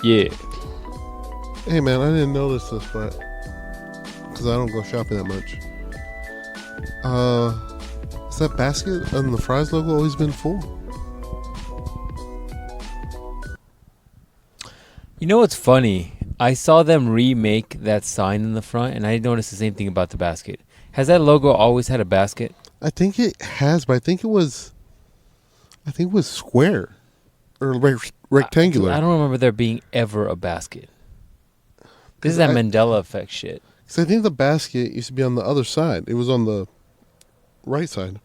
Yeah. Hey, man, I didn't notice this, but because I don't go shopping that much. Is that basket on the fries logo always been full? You know what's funny? I saw them remake that sign in the front, and I noticed the same thing about the basket. Has that logo always had a basket? I think it has, but I think it was square or rectangular. I don't remember there being ever a basket. This is that Mandela effect shit. Because I think the basket used to be on the other side. It was on the right side.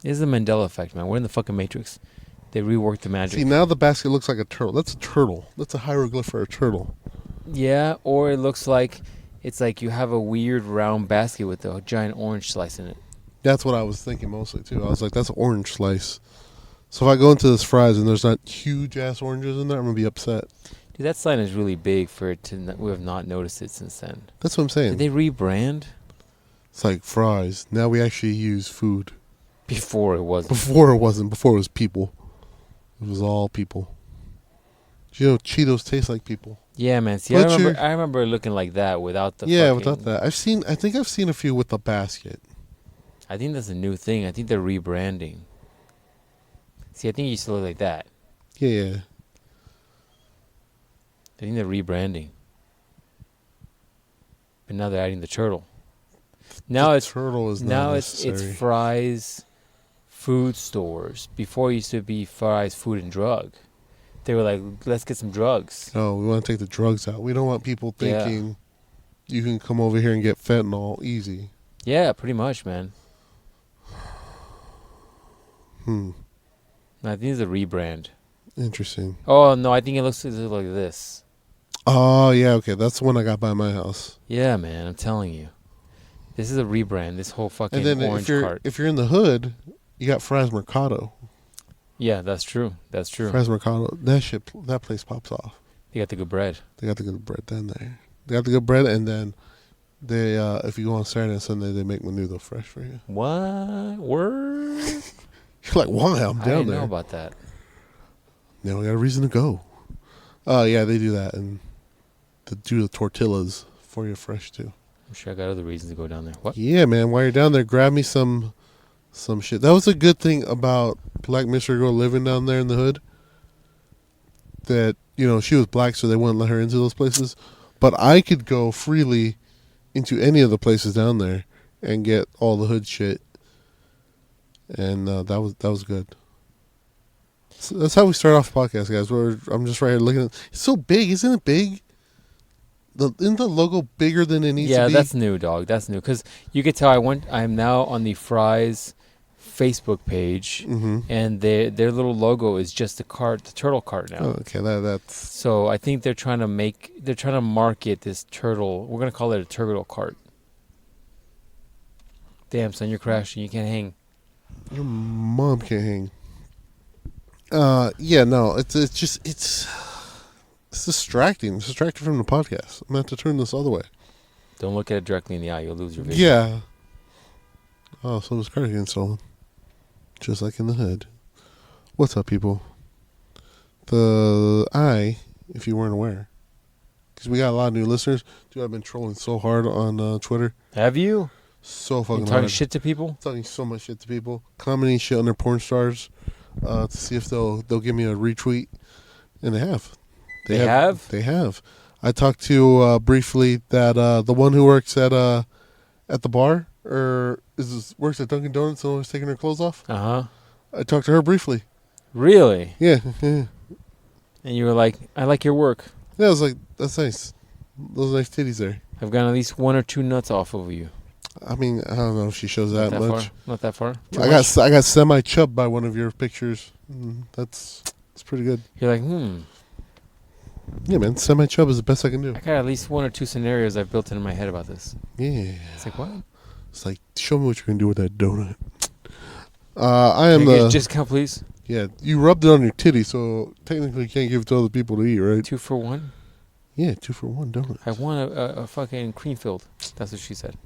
This is the Mandela effect, man. We're in the fucking Matrix. They reworked the magic. See, now the basket looks like a turtle. That's a turtle. That's a hieroglyph for a turtle. Yeah, or it looks like it's like you have a weird round basket with a giant orange slice in it. That's what I was thinking mostly, too. I was like, that's an orange slice. So if I go into this fries and there's not huge-ass oranges in there, I'm going to be upset. Dude, that sign is really big for it to... We have not noticed it since then. That's what I'm saying. Did they rebrand? It's like fries. Now we actually use food. Before it wasn't. Before it wasn't. Before it was people. It was all people. You know, Cheetos taste like people. Yeah, man. See, I remember looking like that without the without that. I think I've seen a few with the basket. I think that's a new thing. I think they're rebranding. See, I think it used to look like that. Yeah. I think they're rebranding. But now they're adding the turtle. Now it's fries food stores. Before it used to be fries food and drug. They were like, let's get some drugs. Oh, we want to take the drugs out. We don't want people thinking you can come over here and get fentanyl easy. Yeah, pretty much, man. I think it's a rebrand. Interesting. Oh, no, I think it looks like this. Oh, yeah, okay. That's the one I got by my house. Yeah, man, I'm telling you. This is a rebrand, this whole fucking orange cart. If you're in the hood, you got Fries Mercado. Yeah, that's true. That's true. Fries Mercado, that place pops off. They got the good bread. They got the good bread down there. They got the good bread, and then they, if you go on Saturday and Sunday, they make menudo fresh for you. What? Word? You're like, why? I'm down there. I didn't know about that. Now we got a reason to go. Yeah, they do that, and they do the tortillas for you fresh, too. I'm sure I got other reasons to go down there. What? Yeah, man. While you're down there, grab me some shit. That was a good thing about Black Mystery Girl living down there in the hood. That, you know, she was black, so they wouldn't let her into those places. But I could go freely into any of the places down there and get all the hood shit. And that was good. So that's how we start off the podcast, guys. I'm just right here looking at it's so big, isn't it big? Isn't the logo bigger than it needs to be? Yeah, that's new, dog. That's new. Because you could tell I'm now on the Fries Facebook page, and their little logo is just the turtle cart now. Oh, okay, that's... So I think they're trying to market this turtle. We're going to call it a turtle cart. Damn, son, you're crashing. You can't hang. Your mom can't hang. Yeah, no, it's distracting. It's distracting from the podcast. I'm going to have to turn this other way. Don't look at it directly in the eye. You'll lose your vision. Yeah. Oh, so this car getting stolen. Just like in the hood. What's up, people? If you weren't aware, because we got a lot of new listeners. Dude, I've been trolling so hard on Twitter. Have you? So fucking talking hard. Shit to people? Talking so much shit to people. Commenting shit on their porn stars to see if they'll give me a retweet. And they have. They have. I talked to briefly that the one who works at the bar works at Dunkin' Donuts and always taking her clothes off. Uh-huh. I talked to her briefly. Really? Yeah. And you were like, I like your work. Yeah, I was like, that's nice. Those nice titties there. I've gotten at least one or two nuts off of you. I mean, I don't know if she shows that much. Not that far. I got semi-chubbed by one of your pictures. That's pretty good. You're like, Yeah, man. Semi-chub is the best I can do. I got at least one or two scenarios I've built into my head about this. Yeah. It's like, what? It's like, show me what you're going to do with that donut. I am the... Discount, please? Yeah. You rubbed it on your titty, so technically you can't give it to other people to eat, right? 2 for 1? Yeah, 2 for 1 donuts. I want a fucking cream filled. That's what she said.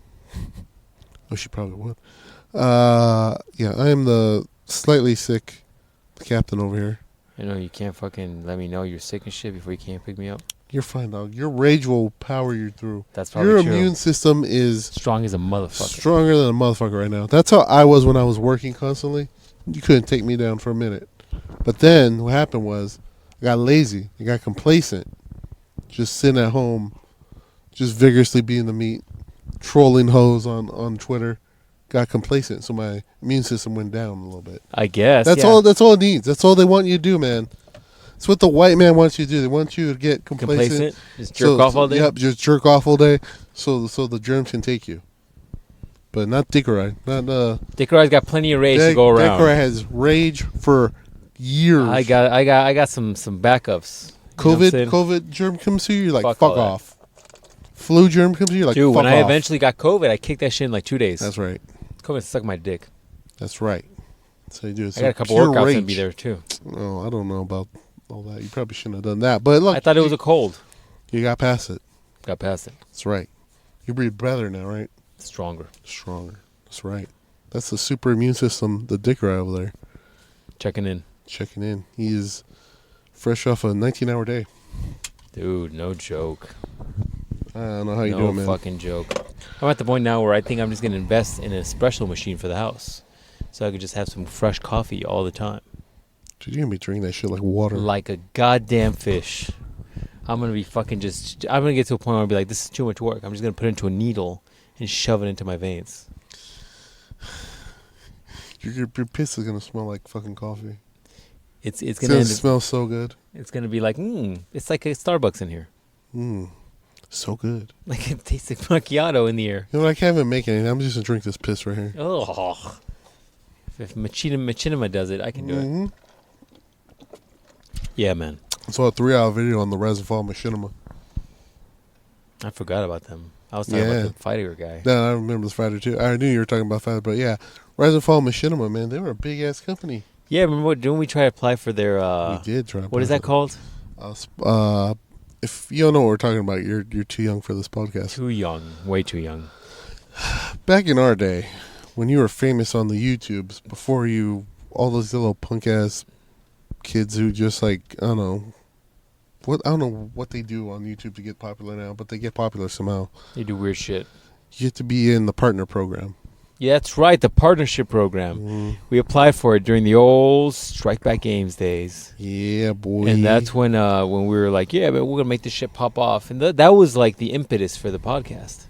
Oh, she probably would. Yeah, I am the slightly sick captain over here. I know you can't fucking let me know you're sick and shit before you can't pick me up. You're fine, dog. Your rage will power you through. That's probably your true. immune system is strong as a motherfucker. Stronger than a motherfucker right now. That's how I was when I was working constantly. You couldn't take me down for a minute. But then what happened was I got lazy. I got complacent. Just sitting at home, just vigorously being the meat, trolling hoes on Twitter. Got complacent, so my immune system went down a little bit. I guess that's all. That's all it needs. That's all they want you to do, man. It's what the white man wants you to do. They want you to get complacent. Just jerk off all day. Yep, just jerk off all day, so the germs can take you. But not Dickerai. Dick Ride's got plenty of rage to go around. Dickerai has rage for years. I got some backups. COVID germ comes to you, you're like, fuck off. Flu germ comes to you, you're like, dude, fuck when off. I eventually got COVID, I kicked that shit in like 2 days. That's right. COVID sucked my dick. That's right. So you do it. I got a couple workouts and be there too. Oh, I don't know about all that. You probably shouldn't have done that. But look, I thought it was a cold. You got past it. Got past it. That's right. You breathe better now, right? Stronger. That's right. That's the super immune system, the Dickerai over there. Checking in. He is fresh off a 19-hour day. Dude, no joke. I don't know how you doing, man. No fucking joke. I'm at the point now where I think I'm just going to invest in an espresso machine for the house. So I could just have some fresh coffee all the time. Dude, you're going to be drinking that shit like water. Like a goddamn fish. I'm going to be I'm going to get to a point where I'll be like, this is too much work. I'm just going to put it into a needle and shove it into my veins. Your piss is going to smell like fucking coffee. It's going to smell so good. It's going to be like, it's like a Starbucks in here. So good. Like it tastes like macchiato in the air. You know, I can't even make anything. I'm just going to drink this piss right here. Oh. If Machinima does it, I can do it. Yeah, man. I saw a 3-hour video on the Reservoir Machinima. I forgot about them. I was talking about the fighter guy. No, I remember the fighter too. I knew you were talking about fighter, but yeah. Reservoir Machinima, man, they were a big-ass company. Yeah, remember didn't we try to apply for their... we did try to apply. What is that called? If you don't know what we're talking about, you're too young for this podcast. Too young. Way too young. Back in our day, when you were famous on the YouTubes, before you, all those little punk-ass kids who just like, I don't know what they do on YouTube to get popular now, but they get popular somehow. They do weird shit. You have to be in the partner program. Yeah, that's right, the partnership program. Mm-hmm. We applied for it during the old Strike Back Games days. Yeah, boy. And that's when we were like, yeah, but we're going to make this shit pop off. And that was like the impetus for the podcast.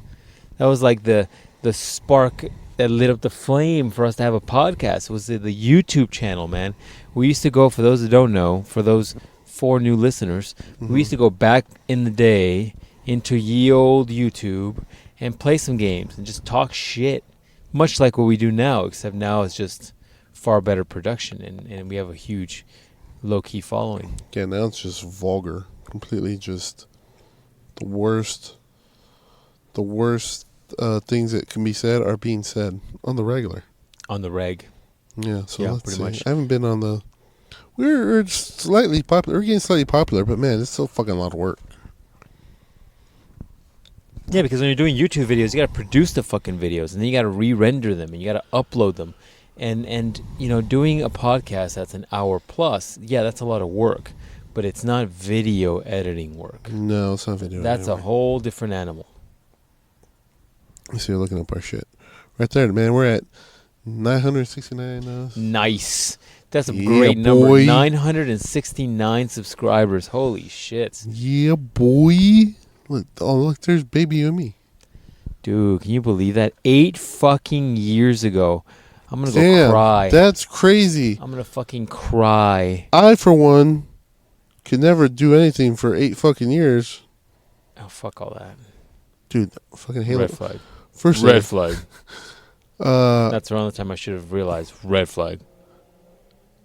That was like the spark that lit up the flame for us to have a podcast. It was the YouTube channel, man. We used to go, for those that don't know, for those 4 new listeners, we used to go back in the day into ye old YouTube and play some games and just talk shit. Much like what we do now, except now it's just far better production, and we have a huge low-key following. Yeah, now it's just vulgar. Completely just the worst things that can be said are being said on the regular. On the reg. Yeah, so let's pretty see. much. I haven't been on the... We're slightly popular. We're getting slightly popular, but man, it's still fucking a lot of work. Yeah, because when you're doing YouTube videos, you got to produce the fucking videos, and then you got to re-render them, and you got to upload them. And you know, doing a podcast that's an hour plus, yeah, that's a lot of work. But it's not video editing work. No, it's not video editing. That's a whole different animal. So you're looking up our shit. Right there, man. We're at 969. Nice. That's a great number. Boy. 969 subscribers. Holy shit. Yeah, boy. Look, there's Baby and me. Dude, can you believe that? 8 fucking years ago. I'm going to go cry. That's crazy. I'm going to fucking cry. I, for one, could never do anything for 8 fucking years. Oh, fuck all that. Dude, fucking Halo. Red flag. First red flag. That's around the time I should have realized. Red flag.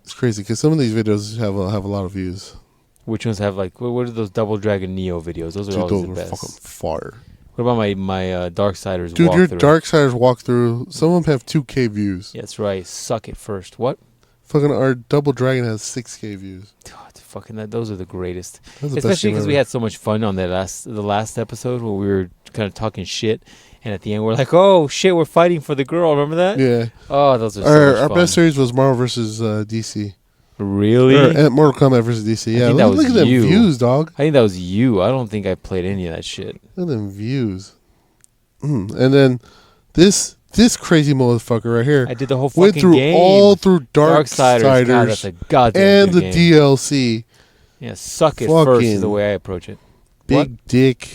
It's crazy because some of these videos have a lot of views. Which ones have like? What are those Double Dragon Neo videos? Those are always the best. Fucking fire. What about my Darksiders? Dude, your walkthrough? Darksiders walkthrough. Some of them have 2K views. Yeah, that's right. Suck it first. What? Fucking our Double Dragon has 6K views. Fucking that. Those are the greatest. The Especially because we had so much fun on the last episode where we were kind of talking shit, and at the end we're like, oh shit, we're fighting for the girl. Remember that? Yeah. Oh, those are so much our fun. best series was Marvel versus DC. Really? Or Mortal Kombat versus DC. Yeah, think that look was at them you. views, dog. I think that was you. I don't think I played any of that shit. Look at them views. And then this crazy motherfucker right here I did the whole went fucking through game. all through Darksiders. God, that's a goddamn and good the game. DLC. Yeah, suck it Fucking first is the way I approach it. Big dick.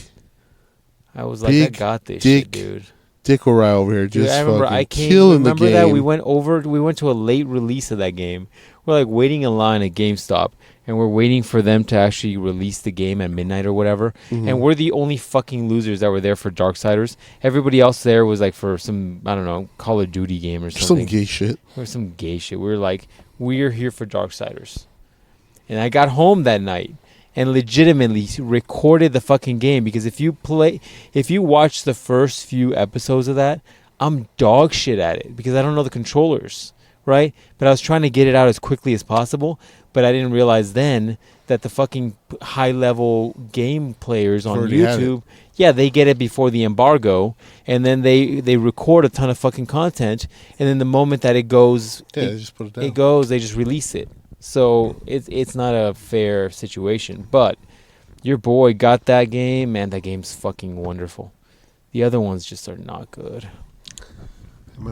I was like, I Big got this dick shit, dude. Dickorai over here, Dude, just I remember fucking I came. killing the Remember game. that we went to a late release of that game. We're like waiting in line at GameStop, and we're waiting for them to actually release the game at midnight or whatever. Mhm. And we're the only fucking losers that were there for Darksiders. Everybody else there was like for some, I don't know, Call of Duty game or something. Some gay shit. Or some gay shit. We were like, we're here for Darksiders. And I got home that night and legitimately recorded the fucking game, because if you watch the first few episodes of that, I'm dog shit at it because I don't know the controllers, right? But I was trying to get it out as quickly as possible, but I didn't realize then that the fucking high-level game players on Already had YouTube, yeah, they get it before the embargo, and then they record a ton of fucking content, and then the moment that it goes, Yeah, they just put it down. it goes, they just release it. So it's not a fair situation. But your boy got that game, man. That game's fucking wonderful. The other ones just are not good. My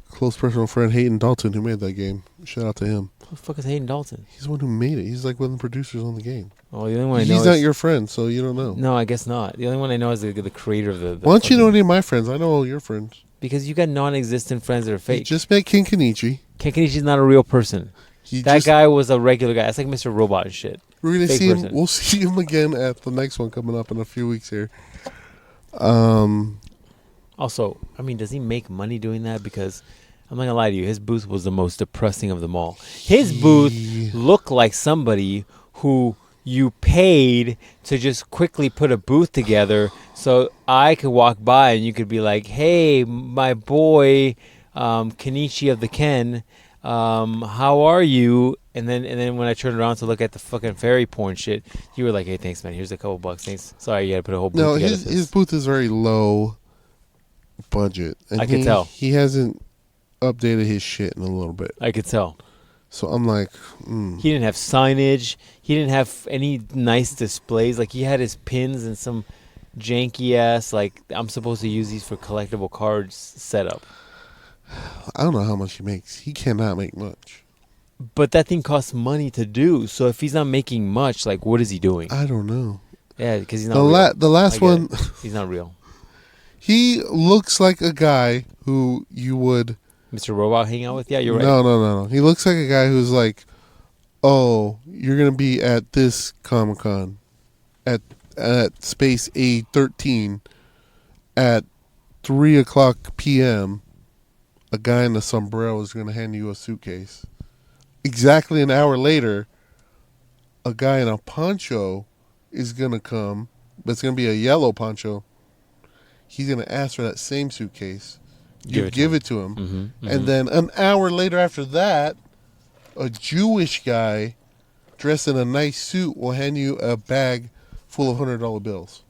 close personal friend Hayden Dalton, who made that game. Shout out to him. Who the fuck is Hayden Dalton? He's the one who made it. He's like one of the producers on the game. Oh, the only one I know He's is, not your friend, so you don't know. No, I guess not. The only one I know is the creator of the Why don't you know fucking- any of my friends? I know all your friends. Because you got non-existent friends that are You fake. just met King Kenichi. Ken Kenichi's not a real person. That guy was a regular guy. That's like Mr. Robot and shit. We're gonna fake see him. person. We'll see him again at the next one coming up in a few weeks here. Also, I mean, does he make money doing that? Because I'm not gonna lie to you, his booth was the most depressing of them all. His booth looked like somebody who you paid to just quickly put a booth together so I could walk by and you could be like, "Hey, my boy, Kenichi of the Ken, how are you?" And then when I turned around to look at the fucking fairy porn shit, you were like, "Hey, thanks, man. Here's a couple bucks. Thanks. Sorry, you had to put a whole booth No, together." his booth is very low budget. And I can tell. He hasn't updated his shit in a little bit. I could tell. So I'm like, He didn't have signage. He didn't have any nice displays. Like, he had his pins and some janky ass, like, I'm supposed to use these for collectible cards setup. I don't know how much he makes. He cannot make much. But that thing costs money to do. So if he's not making much, like, what is he doing? I don't know. Yeah, because he's not real. The last one, He's not real. he looks like a guy who you would... Mr. Robot hang out with? Yeah, you're right. No. He looks like a guy who's like, oh, you're going to be at this Comic-Con at Space A13 at 3 o'clock p.m. A guy in a sombrero is going to hand you a suitcase. Exactly an hour later, a guy in a poncho is going to come, but it's going to be a yellow poncho. He's going to ask for that same suitcase. You give it to him. Mm-hmm. And then an hour later after that, a Jewish guy dressed in a nice suit will hand you a bag full of $100 bills.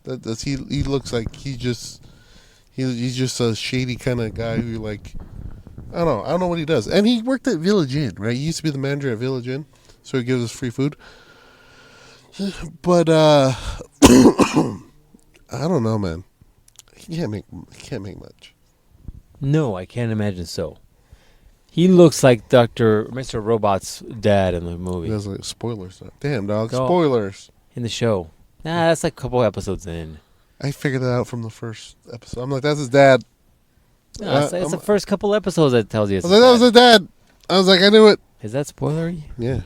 That's he looks like he's just a shady kind of guy who, like, I don't know what he does. And he worked at Village Inn, right? He used to be the manager at Village Inn, so he gives us free food. But I don't know, man. He can't make much. No, I can't imagine so. He looks like Mr. Robot's dad in the movie. That's like spoilers. Damn, dog. Go. Spoilers. In the show. Nah, that's like a couple episodes in. I figured that out from the first episode. I'm like, that's his dad. No, it's the first couple episodes that tells you I it's was like, that was his dad. I was like, I knew it. Is that spoilery? Yeah.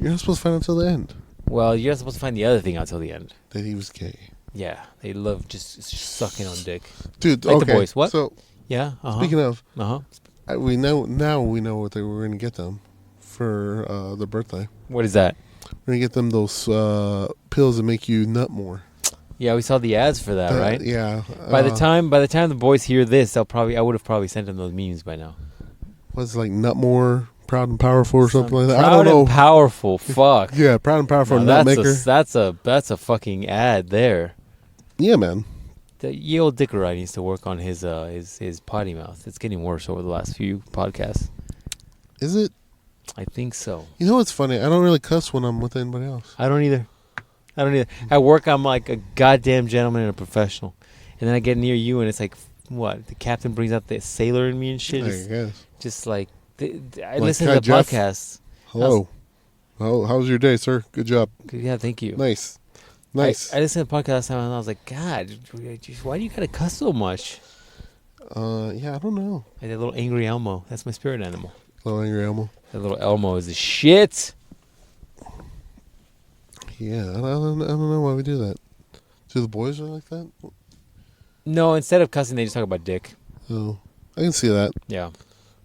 You're not supposed to find out until the end Well, you're not supposed to find the other thing out till the end. that he was gay. Yeah, they love just sucking on dick. Dude, Like okay. the boys. What? So, Yeah, uh-huh. speaking of, Uh-huh. we know what they were going to get them for their birthday. What is that? We're going to get them those pills that make you nut more. Yeah, we saw the ads for that, right? Yeah. By the time the boys hear this, I would have probably sent them those memes by now. What's like nut more, proud and powerful or something like that? I Proud don't know. and powerful. Fuck. Yeah, proud and powerful No, nut that's maker. that's a fucking ad there. Yeah, man. The ye old Dickerai needs to work on his potty mouth. It's getting worse over the last few podcasts. Is it? I think so. You know what's funny? I don't really cuss when I'm with anybody else. I don't either. At work, I'm like a goddamn gentleman and a professional. And then I get near you, and it's like, what? The captain brings out the sailor in me and shit. I It's guess. just like, I Like, listen to hi, the Jeff. podcast. Hello. How's your day, sir? Good job. Yeah, thank you. Nice. I listened to the podcast last time, and I was like, God, why do you gotta cuss so much? Yeah, I don't know. Like that little angry Elmo. That's my spirit animal. Little angry animal. That little Elmo is the shit. Yeah, I don't know why we do that. Do the boys are like that? No, instead of cussing, they just talk about dick. Oh, I can see that. Yeah.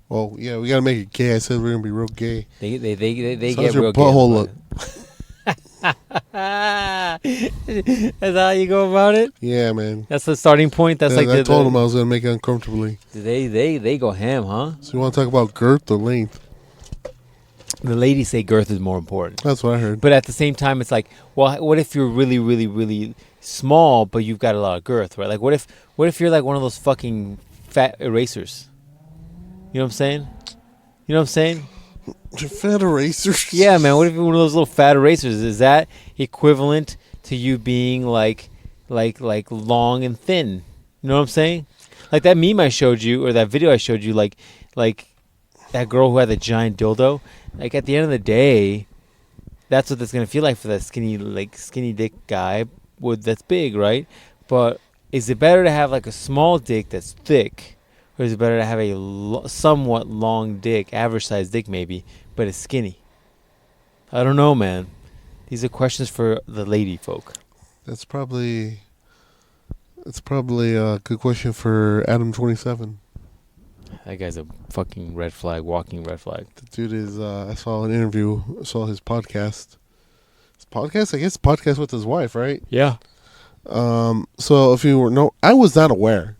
Well, yeah, we gotta make it gay. I said we're gonna be real gay. They So get how's your real butthole gay. look? That's how you go about it. Yeah, man. That's the starting point. That's like I told him I was gonna make it uncomfortably. They go ham, huh? So you want to talk about girth or length? The ladies say girth is more important, That's what I heard. but at the same time, it's like, well, what if you're really, really, really small, but you've got a lot of girth, right? Like, what if you're like one of those fucking fat erasers? You know what I'm saying? You know what I'm saying? Fat erasers. Yeah, man. What if you're one of those little fat erasers? Is that equivalent to you being like long and thin? You know what I'm saying? Like that meme I showed you, or that video I showed you, like that girl who had the giant dildo. Like at the end of the day, that's what that's gonna feel like for that skinny dick guy that's big, right? But is it better to have like a small dick that's thick, or is it better to have a somewhat long dick, average sized dick maybe, but it's skinny? I don't know, man. These are questions for the lady folk. That's probably a good question for Adam 27. That guy's a fucking red flag, walking red flag. The dude is. I saw an interview. I saw his podcast. His podcast, I guess, podcast with his wife, right? Yeah. So if you were I was not aware.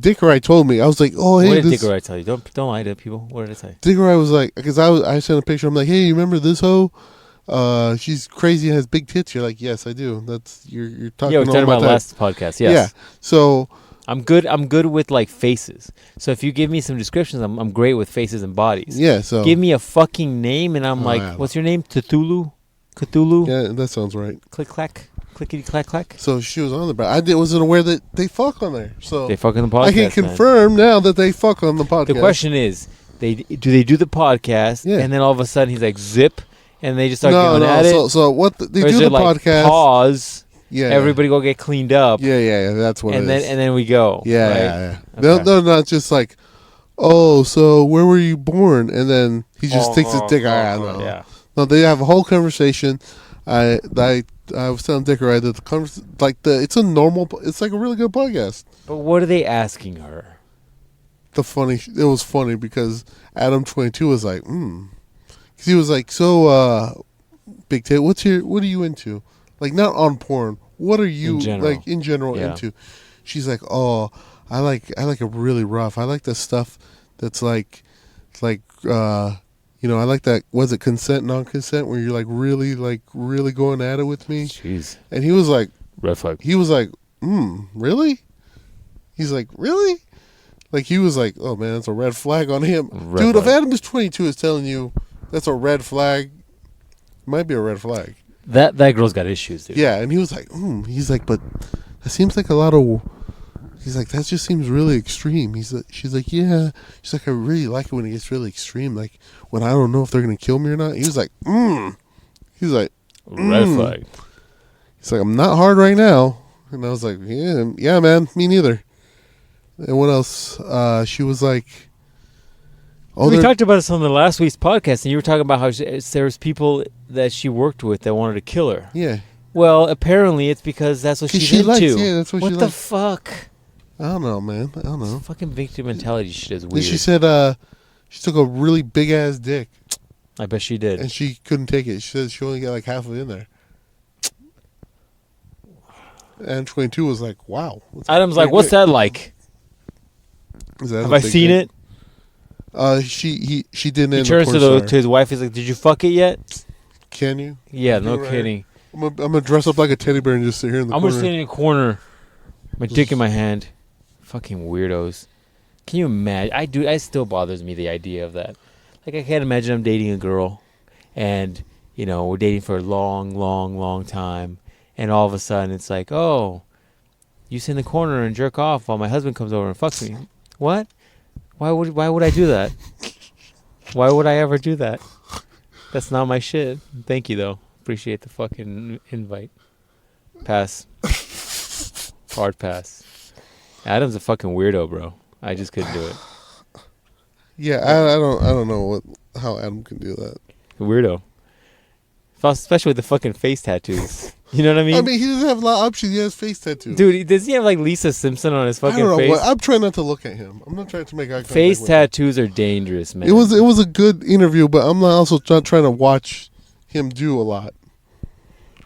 Dick Wright told me. I was like, oh, hey, What did this. Dick Wright tell you? Don't lie to people. What did I say? Dick Wright was like, because I sent a picture. I'm like, hey, you remember this hoe? She's crazy and has big tits. You're like, yes, I do. That's you're talking. Yeah, we talked about last podcast. Yes. Yeah. So I'm good with like faces. So if you give me some descriptions, I'm great with faces and bodies. yeah. So Give me a fucking name, and I'm Oh, like, yeah. what's your name? Cthulhu? yeah, that sounds right. Click clack, clickety clack clack. So she was on there, but wasn't aware that they fuck on there. So They fucking the podcast. I can man. confirm now that they fuck on the podcast. The question is, do they do the podcast, Yeah. and then all of a sudden he's like zip, and they just start no, going at it? So what they Or is do the it like podcast? pause? Yeah. Everybody go get cleaned up, Yeah. That's what and it then is. and then we go. Yeah, right? yeah. Okay. They're not just like, oh, so where were you born? And then he just takes his dick out. Yeah. No, they have a whole conversation. I was telling Dick right that it's a normal. It's like a really good podcast. But what are they asking her? It was funny because Adam 22 was like, because he was like, so Big Tit, what are you into? Like not on porn. What are you in general Yeah. into? She's like, oh, I like it really rough. I like the stuff that's like I like that. Was it consent, non-consent, where you're like really going at it with me? Jeez. And he was like, Red flag. he was like, really? He's like, really? Like he was like, oh man, that's a red flag on him. Dude, if Adam is 22 is telling you that's a red flag, it might be a red flag. That girl's got issues, dude. Yeah, and he was like, he's like, but that seems like a lot of. He's like, that just seems really extreme. She's like, yeah. She's like, I really like it when it gets really extreme. Like when I don't know if they're gonna kill me or not. He was like, He's like, Red flag. He's like, I'm not hard right now. And I was like, yeah, man, me neither. And what else? She was like, we talked about this on the last week's podcast, and you were talking about how there was people that she worked with that wanted to kill her. Yeah. Well, apparently it's because that's what she's she into. likes, yeah, that's what she the likes. fuck? I don't know, man. I don't know. This fucking victim mentality shit is Then weird. she said she took a really big ass dick I bet she did. and she couldn't take it. She said she only got like half of it in there. And 22 was like, wow. Adam's like, what's that like? Have I seen it? She didn't. He turns to his wife. He's like, did you fuck it yet? Can you? Yeah, no Right. kidding. I'm gonna dress up like a teddy bear and just sit here in the I'm corner. gonna stand in a corner, my dick in my hand. Fucking weirdos. Can you imagine? It still bothers me, the idea of that. like I can't imagine I'm dating a girl, and we're dating for a long, long, long time, and all of a sudden it's like, oh, you sit in the corner and jerk off while my husband comes over and fucks me. What? Why would I do that? Why would I ever do that? That's not my shit. Thank you though. Appreciate the fucking invite. Pass. Hard pass. Adam's a fucking weirdo, bro. I just couldn't do it. Yeah, I don't know how Adam can do that. Weirdo. Especially with the fucking face tattoos. You know what I mean? I mean, he doesn't have a lot of options. He has face tattoos. Dude, does he have like Lisa Simpson on his fucking I don't know. face? I'm trying not to look at him. I'm not trying to make eye contact Face with tattoos are dangerous, man. him. It was a good interview, but I'm not also not trying to watch him do a lot.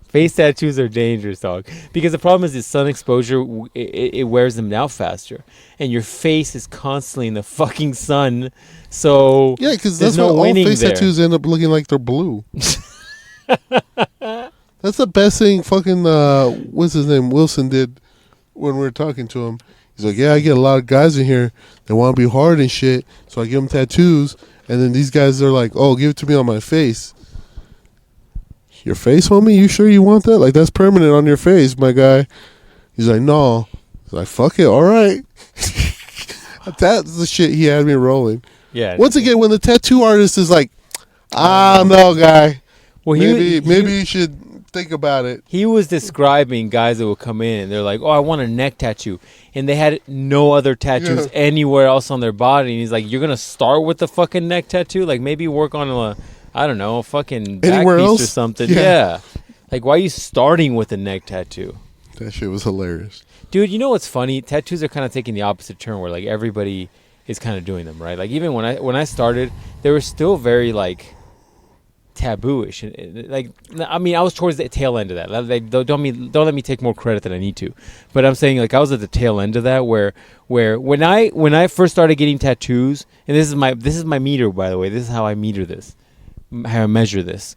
Face tattoos are dangerous, dog. Because the problem is sun exposure, it wears them out faster. And your face is constantly in the fucking sun. So Yeah, because there's that's no why all winning face there. tattoos end up looking like they're blue. That's the best thing fucking, what's his name, Wilson did when we were talking to him. He's like, yeah, I get a lot of guys in here that want to be hard and shit, so I give them tattoos, and then these guys are like, oh, give it to me on my face. Your face, homie? You sure you want that? Like, that's permanent on your face, my guy. He's like, no. He's like, fuck it, all right. That's the shit he had me rolling. Yeah. Once again, when the tattoo artist is like, no, guy. Well, maybe you should think about it. He was describing guys that would come in and they're like, oh, I want a neck tattoo. And they had no other tattoos anywhere else on their body. And he's like, you're going to start with the fucking neck tattoo? Like, maybe work on a fucking back Anywhere piece else? or something. Yeah. Yeah. Like, why are you starting with a neck tattoo? That shit was hilarious. Dude, you know what's funny? Tattoos are kind of taking the opposite turn where, like, everybody is kind of doing them, right? Like, even when I started, they were still very, like, taboo-ish. Like, I mean, I was towards the tail end of that. Like, don't let me take more credit than I need to. But I'm saying, like, I was at the tail end of that where when I first started getting tattoos, and this is my meter, by the way. This is how I meter this, how I measure this.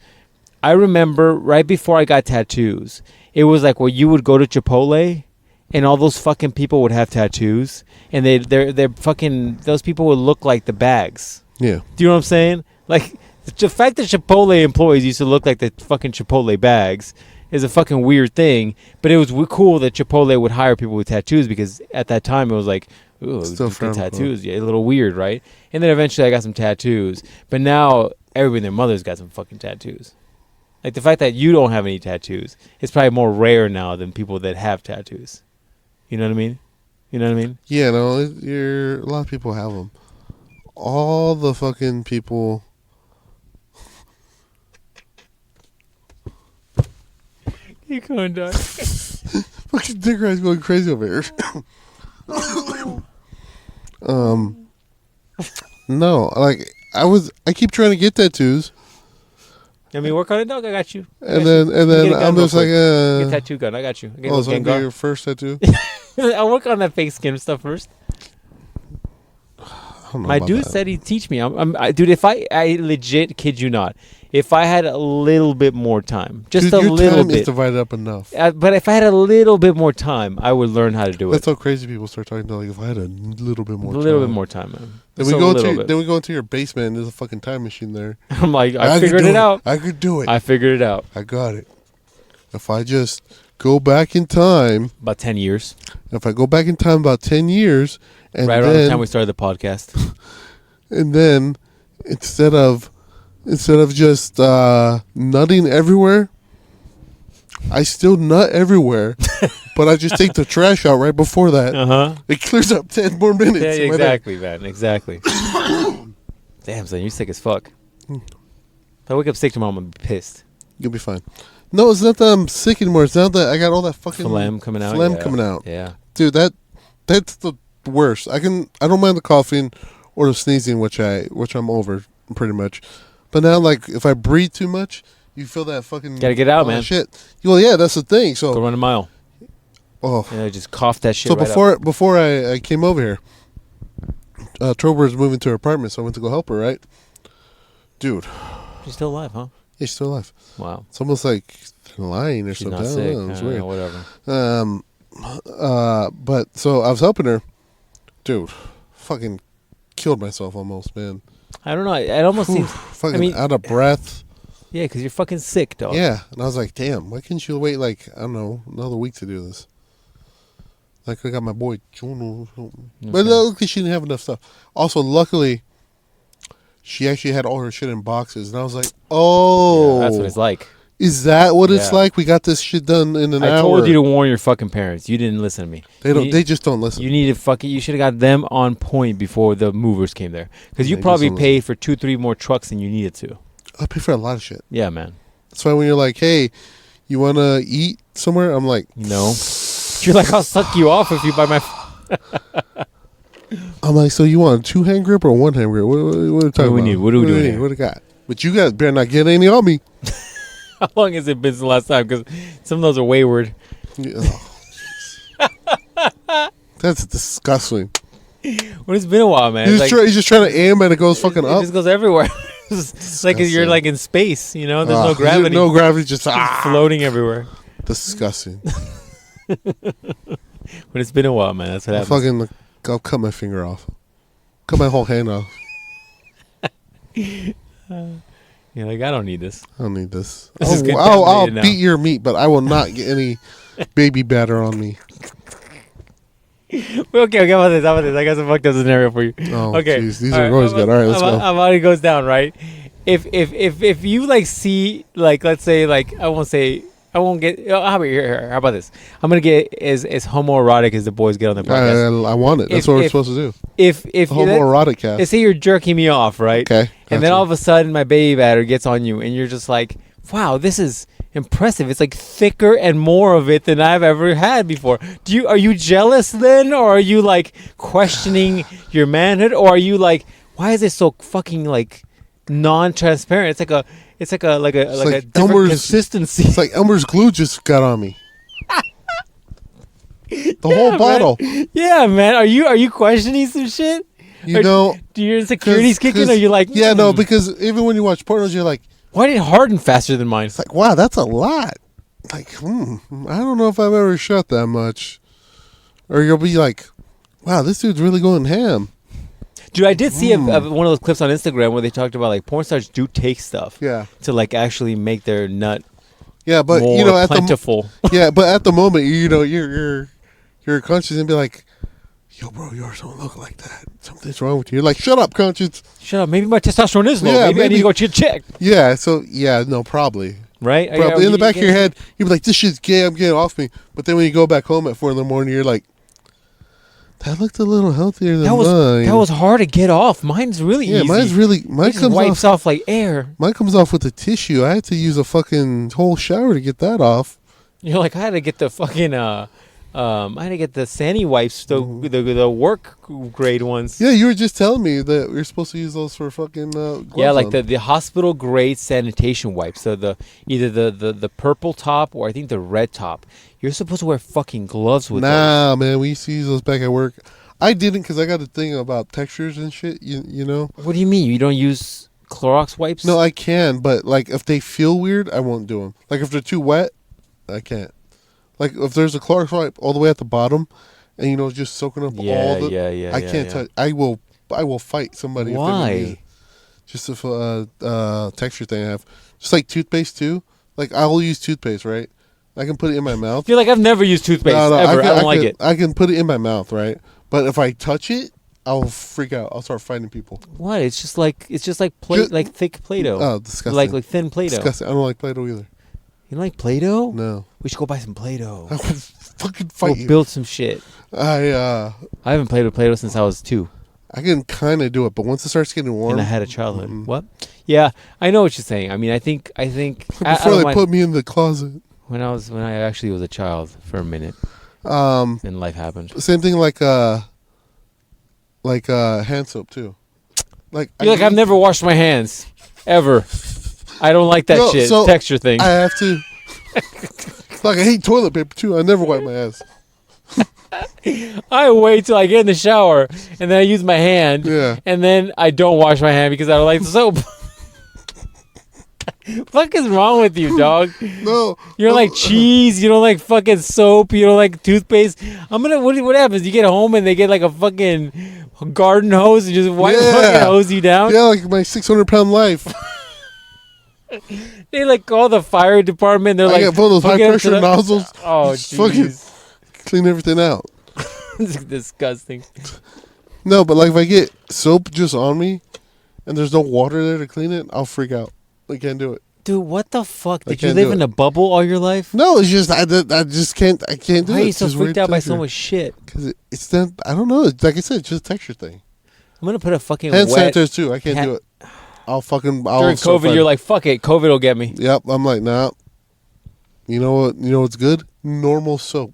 I remember right before I got tattoos, it was like, well, you would go to Chipotle, and all those fucking people would have tattoos, and they're fucking, those people would look like the bags. Yeah. Do you know what I'm saying? Like, the fact that Chipotle employees used to look like the fucking Chipotle bags is a fucking weird thing. But it was cool that Chipotle would hire people with tattoos because at that time it was like, ooh, Still the tattoos, yeah, a little weird, right? And then eventually I got some tattoos. But now everybody and their mother's got some fucking tattoos. Like the fact that you don't have any tattoos is probably more rare now than people that have tattoos. You know what I mean? You know what I mean? Yeah, no, a lot of people have them. All the fucking people. You going dog? Fucking Dick Rice going crazy over here. No, like I keep trying to get tattoos, I mean, work on it, dog. I got you. and then I'm just like, Get a tattoo gun. I got you. oh, so it'll be your first tattoo? I'll work on that fake skin stuff first. I don't know My about dude that. said he'd teach me. Dude, if I legit kid you not, if I had a little bit more time, just Dude, a your little time is bit, divided up enough. but if I had a little bit more time, I would learn how to do That's it. how crazy people start talking to, like, if I had a little bit more A time. little bit more time, man. Then Just we a go little into bit. then we go into your basement and there's a fucking time machine there. I'm like, I could figured do it out. I could do it. I figured it out. I got it. If I just go back in time, About 10 years. if I go back in time about 10 years, and Right around the then time we started the podcast. and then instead of just nutting everywhere, I still nut everywhere, but I just take the trash out right before that. Uh-huh. It clears up 10 more minutes. Yeah, in my day. exactly, man. Exactly. Damn, son, you're sick as fuck. If I wake up sick tomorrow, I'm going to be pissed. You'll be fine. No, it's not that I'm sick anymore. It's not that I got all that fucking Phlegm coming out. Phlegm Yeah. coming out. Yeah. Dude, that's the worst. I don't mind the coughing or the sneezing, which I'm over pretty much. But now, like, if I breathe too much, you feel that fucking Gotta get it out, all that man. Shit. Well, yeah, that's the thing. Go So, run a mile. oh, Yeah, just cough that shit so right up. before I came over here, Trober was moving to her apartment, so I went to go help her. Right, dude, She's still alive, huh? yeah, she's still alive. Wow. It's almost like they're lying or She's something. not I don't sick. know. It's I don't weird. know, whatever. But so I was helping her, dude. Fucking killed myself almost, man. I don't know. It almost seems. Fucking I mean, out of breath. yeah, because you're fucking sick, dog. Yeah, and I was like, damn, why couldn't you wait like I don't know another week to do this? Like I got my boy, but luckily she didn't have enough stuff. Also, luckily, she actually had all her shit in boxes, and I was like, oh, Yeah, that's what it's like. Is that what it's Yeah. like? We got this shit done in an hour. I told you to warn your fucking parents. You didn't listen to me. They don't. They just don't listen. You needed fucking. You should have got them on point before the movers came there, because you They probably just don't paid for 2-3 more trucks than you needed to. I pay for a lot of shit. Yeah, man. That's why when you're like, hey, you want to eat somewhere? I'm like, No. You're like, I'll suck you off if you buy my. I'm like, so you want a 2-hand grip or a 1-hand grip? What are we talking do we about? need? What do we do here? What do we got? But you guys better not get any on me. How long has it been since the last time? Because some of those are wayward. Oh, that's disgusting. Well, it's been a while, man. He's just trying to aim and it goes fucking it up. just goes everywhere. It's like you're like in space, you know? There's no gravity. No gravity, just floating everywhere. Disgusting. But it's been a while, man. That's what happens. I'll cut my finger off. Cut my whole hand off. You're like, I don't need this. I don't need this. This is I'll contaminated now. beat your meat, but I will not get any baby batter on me. Okay, how about this? I got some fucked up scenario for you. Oh, okay. geez. These are always good. All right, let's go. How about it goes down, right? If you like see, like, let's say, like, I won't get. How about here? How about this? I'm gonna get as homoerotic as the boys get on the podcast. I want it. That's what we're supposed to do. If Homoerotic cast. let's say you're jerking me off, right? Okay. And then all of a sudden my baby batter gets on you, and you're just like, wow, this is impressive. It's like thicker and more of it than I've ever had before. Are you jealous then, or are you like questioning your manhood, or are you like, why is it so fucking like non-transparent? It's like a different consistency. It's like Elmer's glue just got on me. The whole bottle. Man. Yeah, man. Are you questioning some shit? Do your insecurities kick in? Or you like? Yeah, no, because even when you watch pornos, you're like, why did it harden faster than mine? It's like, wow, that's a lot. Like, I don't know if I've ever shot that much. Or you'll be like, wow, this dude's really going ham. Dude, I did see one of those clips on Instagram where they talked about like porn stars do take stuff, to like actually make their nut, but more at plentiful. But at the moment, you're conscious and be like, yo, bro, yours don't look like that. Something's wrong with you. You're like, shut up, conscience. Shut up. Maybe my testosterone is low. Yeah, maybe I need to go check. Yeah. So no, probably. Right. Probably in the back of your head, you'd be like, this shit's gay. I'm getting off me. But then when you go back home at 4 a.m, you're like, that looked a little healthier than mine. That was hard to get off. Mine's really easy. Mine comes wipes off like air. Mine comes off with a tissue. I had to use a fucking whole shower to get that off. You're like, I had to get the fucking I had to get the Sandy wipes, the work grade ones. Yeah, you were just telling me that you're supposed to use those for fucking gloves. Yeah, like the hospital grade sanitation wipes. So either the purple top or I think the red top. You're supposed to wear fucking gloves with those. Nah, man, we used to use those back at work. I didn't because I got a thing about textures and shit. You know. What do you mean? You don't use Clorox wipes? No, I can, but like if they feel weird, I won't do them. Like if they're too wet, I can't. Like if there's a Clorox wipe all the way at the bottom, and just soaking up all the. I can't touch. I will fight somebody. Why? If they just a texture thing I have. Just like toothpaste too. Like I'll use toothpaste, right? I can put it in my mouth. You're like, I've never used toothpaste ever. I don't like it. I can put it in my mouth, right? But if I touch it, I'll freak out. I'll start fighting people. What? It's just like like thick Play-Doh. Oh, disgusting. Like thin Play-Doh. Disgusting. I don't like Play-Doh either. You don't like Play-Doh? No. We should go buy some Play-Doh. I will fucking fight you. Build some shit. I haven't played with Play-Doh since I was 2. I can kind of do it, but once it starts getting warm, and I had a childhood. What? Yeah, I know what you're saying. I mean, I think before they put me in the closet. When I actually was a child for a minute. Then life happened. Same thing like hand soap too. I've never washed my hands ever. I don't like that shit. Texture thing. I have to. I hate toilet paper too. I never wipe my ass. I wait till I get in the shower and then I use my hand. Yeah. And then I don't wash my hand because I don't like the soap. Fuck is wrong with you, dog? No. You don't like cheese. You don't like fucking soap. You don't like toothpaste. What happens? You get home and they get like a fucking garden hose and just fucking hose you down? Yeah, like my 600-pound life. They like call the fire department. They're I like, got one of those high pressure nozzles. Oh, just fucking clean everything out. It's disgusting. No, but like if I get soap just on me and there's no water there to clean it, I'll freak out. I can't do it. Dude, what the fuck? I Did you can't live do in it. a bubble all your life? No, it's just I just can't. I can't do Why it. are you It's so just freaked weird out by so texture. much shit? Because it's not. I don't know. Like I said, it's just a texture thing. I'm gonna put a fucking Hand wet sanitizers too. I can't do it. I'll during COVID. start You're like, fuck it. COVID will get me. Yep. I'm like, nah. You know what? You know what's good? Normal soap.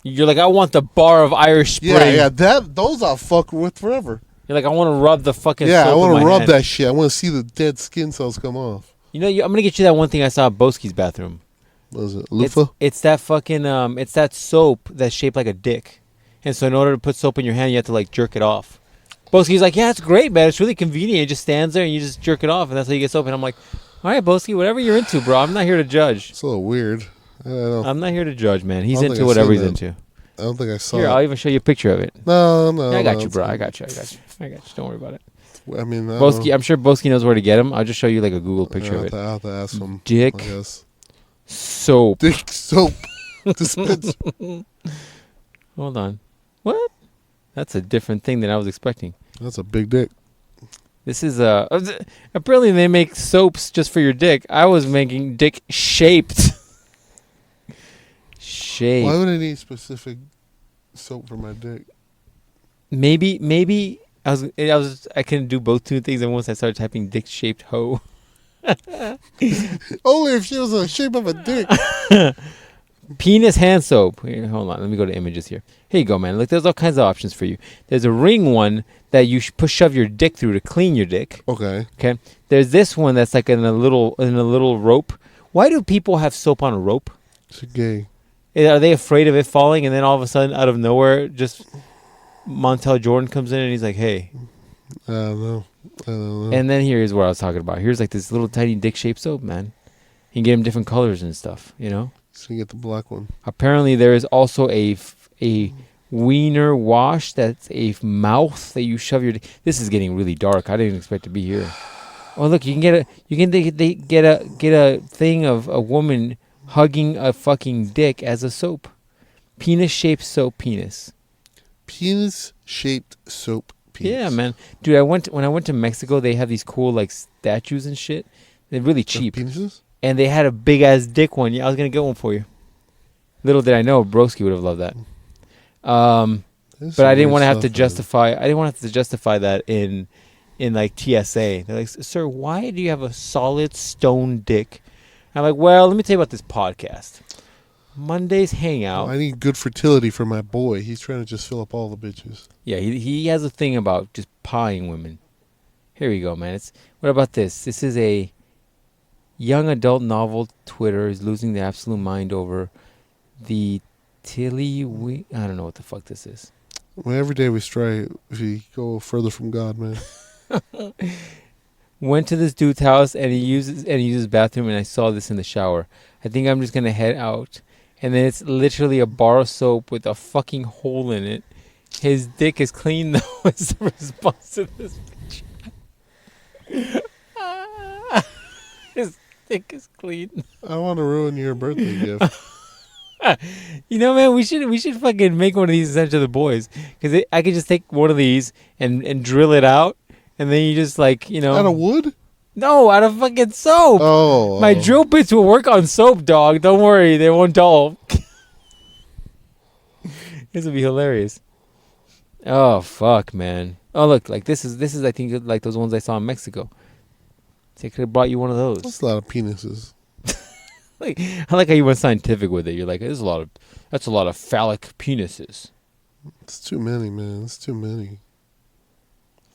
You're like, I want the bar of Irish Spring. Yeah. Those I'll fuck with forever. You're like, I want to rub the fucking. Yeah, soap I want in to my rub hand. that shit. I want to see the dead skin cells come off. You know, I'm gonna get you that one thing I saw at Boski's bathroom. What is it? Loofah? It's that fucking it's that soap that's shaped like a dick, and so in order to put soap in your hand, you have to like jerk it off. Boski's like, yeah, it's great, man. It's really convenient. It just stands there and you just jerk it off, and that's how you get soap. And I'm like, all right, Boski, whatever you're into, bro. I'm not here to judge. It's a little weird. I don't know. I'm not here to judge, man. He's I don't into think I've whatever he's seen into. I don't think I saw Here, it. I'll even show you a picture of it. No. Yeah, I got you, it's bro. fine. I got you. Don't worry about it. I mean, I don't Boski, know. I'm sure Boski knows where to get him. I'll just show you like a Google picture of it. I'll have to ask him. Dick I guess. soap. Dick soap dispenser. Hold on. What? That's a different thing than I was expecting. That's a big dick. This is apparently they make soaps just for your dick. I was making dick shaped. Why would I need specific soap for my dick? Maybe I couldn't do both two things at once. I started typing dick shaped hoe. Only if she was the shape of a dick. Penis hand soap. Here, hold on, let me go to images here. Here you go, man. Look, there's all kinds of options for you. There's a ring one that you shove your dick through to clean your dick. Okay. Okay. There's this one that's like in a little rope. Why do people have soap on a rope? It's gay. Are they afraid of it falling, and then all of a sudden, out of nowhere, just Montel Jordan comes in and he's like, "Hey." I don't know. And then here's what I was talking about. Here's like this little tiny dick-shaped soap, man. You can get them different colors and stuff, you know? So you get the black one. Apparently, there is also a wiener wash that's a mouth that you shove your. This is getting really dark. I didn't expect to be here. Oh, look, you can get a thing of a woman hugging a fucking dick as a soap. Penis-shaped soap penis. Penis-shaped soap penis. Yeah, man. Dude, when I went to Mexico, they have these cool like statues and shit. They're really cheap. Penises? And they had a big ass dick one. Yeah, I was gonna get one for you. Little did I know, Broski would have loved that. But I didn't want to have to justify. I didn't want to have to justify that in like TSA. They're like, "Sir, why do you have a solid stone dick?" I'm like, "Well, let me tell you about this podcast. Mondays Hangout." I need good fertility for my boy. He's trying to just fill up all the bitches. Yeah, he has a thing about just pieing women. Here we go, man. What about this? This is a young adult novel. Twitter is losing the absolute mind over the Tilly. I don't know what the fuck this is. Well, every day we strive. We go further from God, man. Went to this dude's house and he uses his bathroom, and I saw this in the shower. I think I'm just gonna head out. And then it's literally a bar of soap with a fucking hole in it. His dick is clean though. It's the response to this picture. His dick is clean. I want to ruin your birthday gift. You know, man, we should fucking make one of these and send it to the boys. Because I could just take one of these and drill it out. And then you just like, you know. Out of wood? No, out of fucking soap. Oh. My drill bits will work on soap, dog. Don't worry. They won't dull. This will be hilarious. Oh, fuck, man. Oh, look. Like, this is I think, like those ones I saw in Mexico. They could have brought you one of those. That's a lot of penises. Like, I like how you went scientific with it. You're like, that's a lot of phallic penises. It's too many, man. It's too many.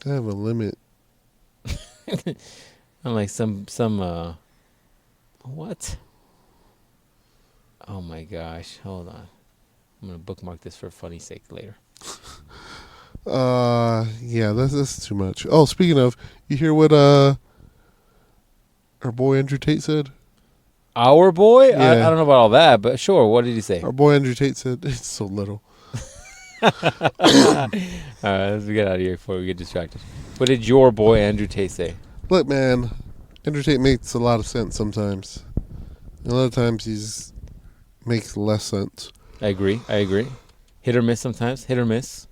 I have a limit. I'm like what? Oh my gosh. Hold on. I'm going to bookmark this for funny sake later. Yeah, that's too much. Oh, speaking of, you hear what Our boy Andrew Tate said. Our boy? Yeah. I don't know about all that, but sure. What did he say? Our boy Andrew Tate said it's so little. All right, let's get out of here before we get distracted. What did your boy Andrew Tate say? Look, man, Andrew Tate makes a lot of sense sometimes. A lot of times he's makes less sense. I agree. Hit or miss sometimes. Hit or miss.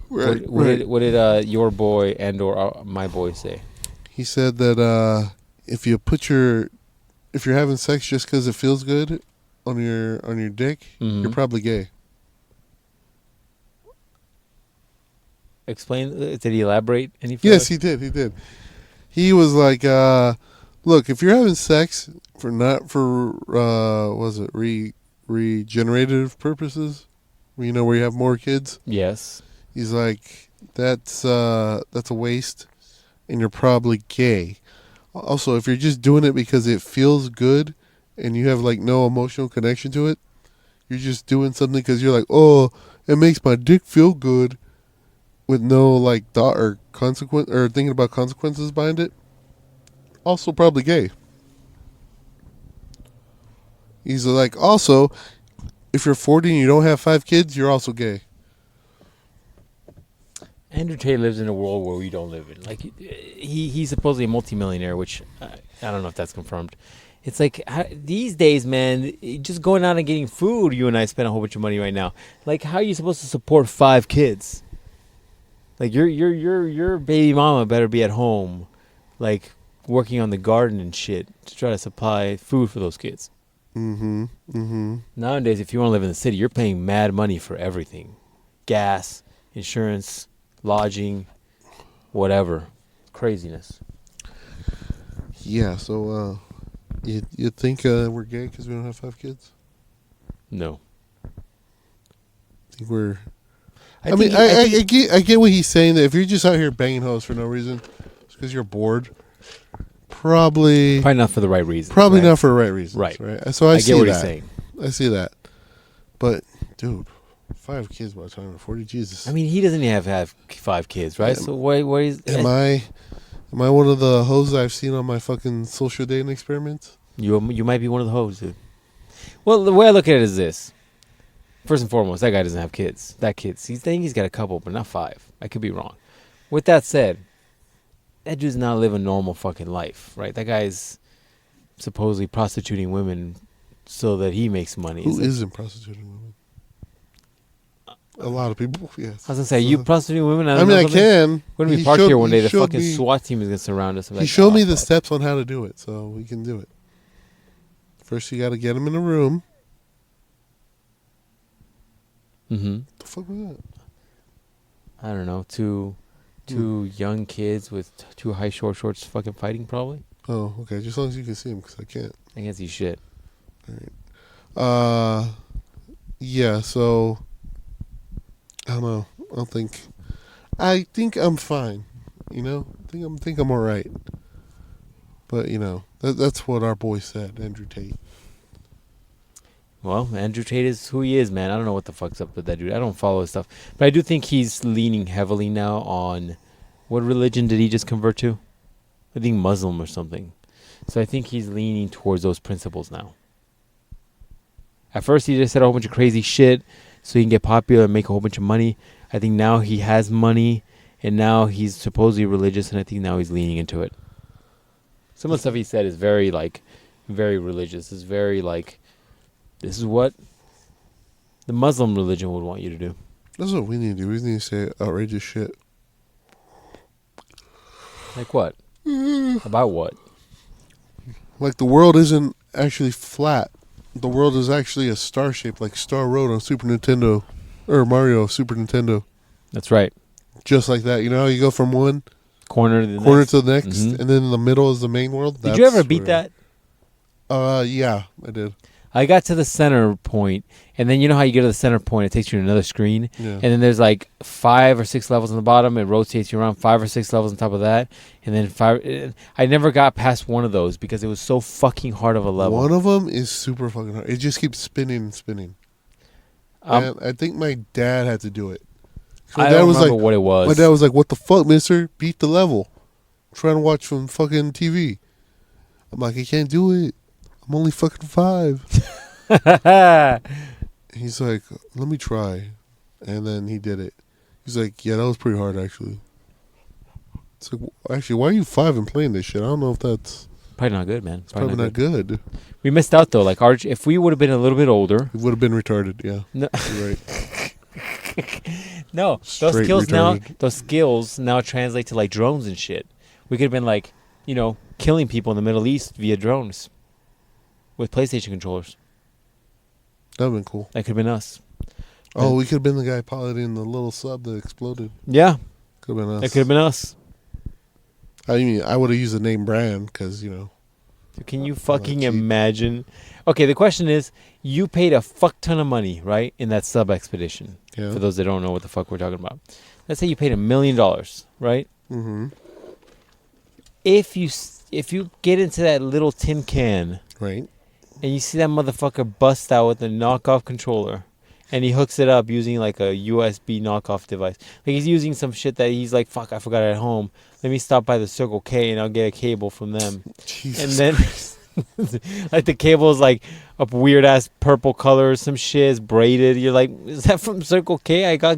Right. What did your boy and or my boy say? He said that if you're having sex just because it feels good on your dick, you're probably gay. Explain. Did he elaborate any further? Yes, he did. He was like, look, if you're having sex for regenerative purposes, where you have more kids. Yes. He's like, that's a waste, and you're probably gay. Also, if you're just doing it because it feels good, and you have like no emotional connection to it, you're just doing something because you're like, oh, it makes my dick feel good, with no like thought or consequence or thinking about consequences behind it. Also, probably gay. He's like, also, if you're 40 and you don't have 5 kids, you're also gay. Andrew Tate lives in a world where we don't live in. Like, he's supposedly a multimillionaire, which I don't know if that's confirmed. It's like these days, man, just going out and getting food, you and I spend a whole bunch of money right now. Like, how are you supposed to support 5 kids? Like, your baby mama better be at home, like, working on the garden and shit to try to supply food for those kids. Nowadays, if you want to live in the city, you're paying mad money for everything. Gas, insurance, lodging, whatever. Craziness. Yeah, so you think we're gay because we don't have 5 kids? No. I think we're... I get what he's saying, that if you're just out here banging hoes for no reason, it's because you're bored. Probably not for the right reason. Probably not for the right reasons. Right. So I see get what that. he's saying. I see that. But, dude, 5 kids by the time you're 40, Jesus. I mean, he doesn't have 5 kids, right? So why is... Am I one of the hoes I've seen on my fucking social dating experiments? You might be one of the hoes, dude. Well, the way I look at it is this. First and foremost, that guy doesn't have kids. He's got a couple, but not 5. I could be wrong. With that said, that dude's not living a normal fucking life, right? That guy's supposedly prostituting women so that he makes money. Who isn't prostituting women? A lot of people, yes. I was going to say, you prostituting women? I can. We're going to be parked here one day. The fucking SWAT team is going to surround us. He showed me the steps on how to do it, so we can do it. First, you got to get him in a room. Mm-hmm. The fuck was that? I don't know. Two young kids with 2 high shorts fucking fighting, probably. Oh, okay. Just as long as you can see them, because I can't. I can't see shit. All right. Yeah, so... I don't know. I think I'm fine. I think I'm all right. But, that's what our boy said, Andrew Tate. Well, Andrew Tate is who he is, man. I don't know what the fuck's up with that dude. I don't follow his stuff. But I do think he's leaning heavily now on... What religion did he just convert to? I think Muslim or something. So I think he's leaning towards those principles now. At first, he just said a whole bunch of crazy shit so he can get popular and make a whole bunch of money. I think now he has money, and now he's supposedly religious, and I think now he's leaning into it. Some of the stuff he said is very religious. It's very, this is what the Muslim religion would want you to do. That's what we need to do. We need to say outrageous shit. Like what? About what? Like the world isn't actually flat. The world is actually a star shape, like Star Road on Super Nintendo. Or Mario Super Nintendo. That's right. Just like that. You know how you go from one corner to the next, and then in the middle is the main world? Did you ever beat that? Yeah, I did. I got to the center point, and then you know how you get to the center point, it takes you to another screen, and then there's like 5 or 6 levels on the bottom. It rotates you around 5 or 6 levels on top of that, and then 5. I never got past one of those because it was so fucking hard of a level. One of them is super fucking hard. It just keeps spinning and spinning. I think my dad had to do it. I don't remember what it was. My dad was like, "What the fuck, mister? Beat the level. I'm trying to watch some fucking TV." I'm like, I can't do it. I'm only fucking 5. He's like, let me try. And then he did it. He's like, yeah, that was pretty hard, actually. It's like, actually, why are you 5 and playing this shit? I don't know if that's... Probably not good, man. It's probably not good. We missed out, though. Like, if we would have been a little bit older... It would have been retarded, yeah. No. You're right. No, those skills now translate to, like, drones and shit. We could have been, like, killing people in the Middle East via drones with PlayStation controllers. That would have been cool. That could have been us. Oh, we could have been the guy piloting the little sub that exploded. Yeah. Could have been us. That could have been us. I mean, I would have used the name Brand because, Can you fucking imagine? Okay, the question is, you paid a fuck ton of money, right, in that sub expedition. Yeah. For those that don't know what the fuck we're talking about. Let's say you paid $1 million, right? Mm-hmm. If you get into that little tin can, right, and you see that motherfucker bust out with a knockoff controller, and he hooks it up using like a USB knockoff device. Like he's using some shit that he's like, fuck, I forgot it at home. Let me stop by the Circle K and I'll get a cable from them. Jesus and then like the cable is like a weird ass purple color, some shit is braided. You're like, is that from Circle K? I got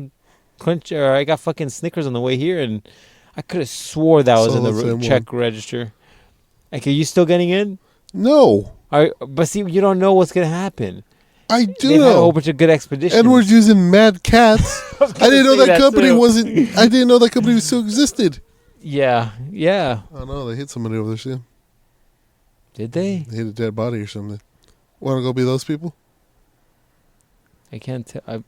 fucking Snickers on the way here, and I could have swore that was in the check register. Like, are you still getting in? No. But see, you don't know what's gonna happen. I do They've know. had a whole bunch of good expeditions. Edward's using Mad Cats. I didn't know that company wasn't. I didn't know that company still existed. Yeah. Oh no, they hit somebody over there. See? Did they? They hit a dead body or something. Want to go be those people? I can't tell.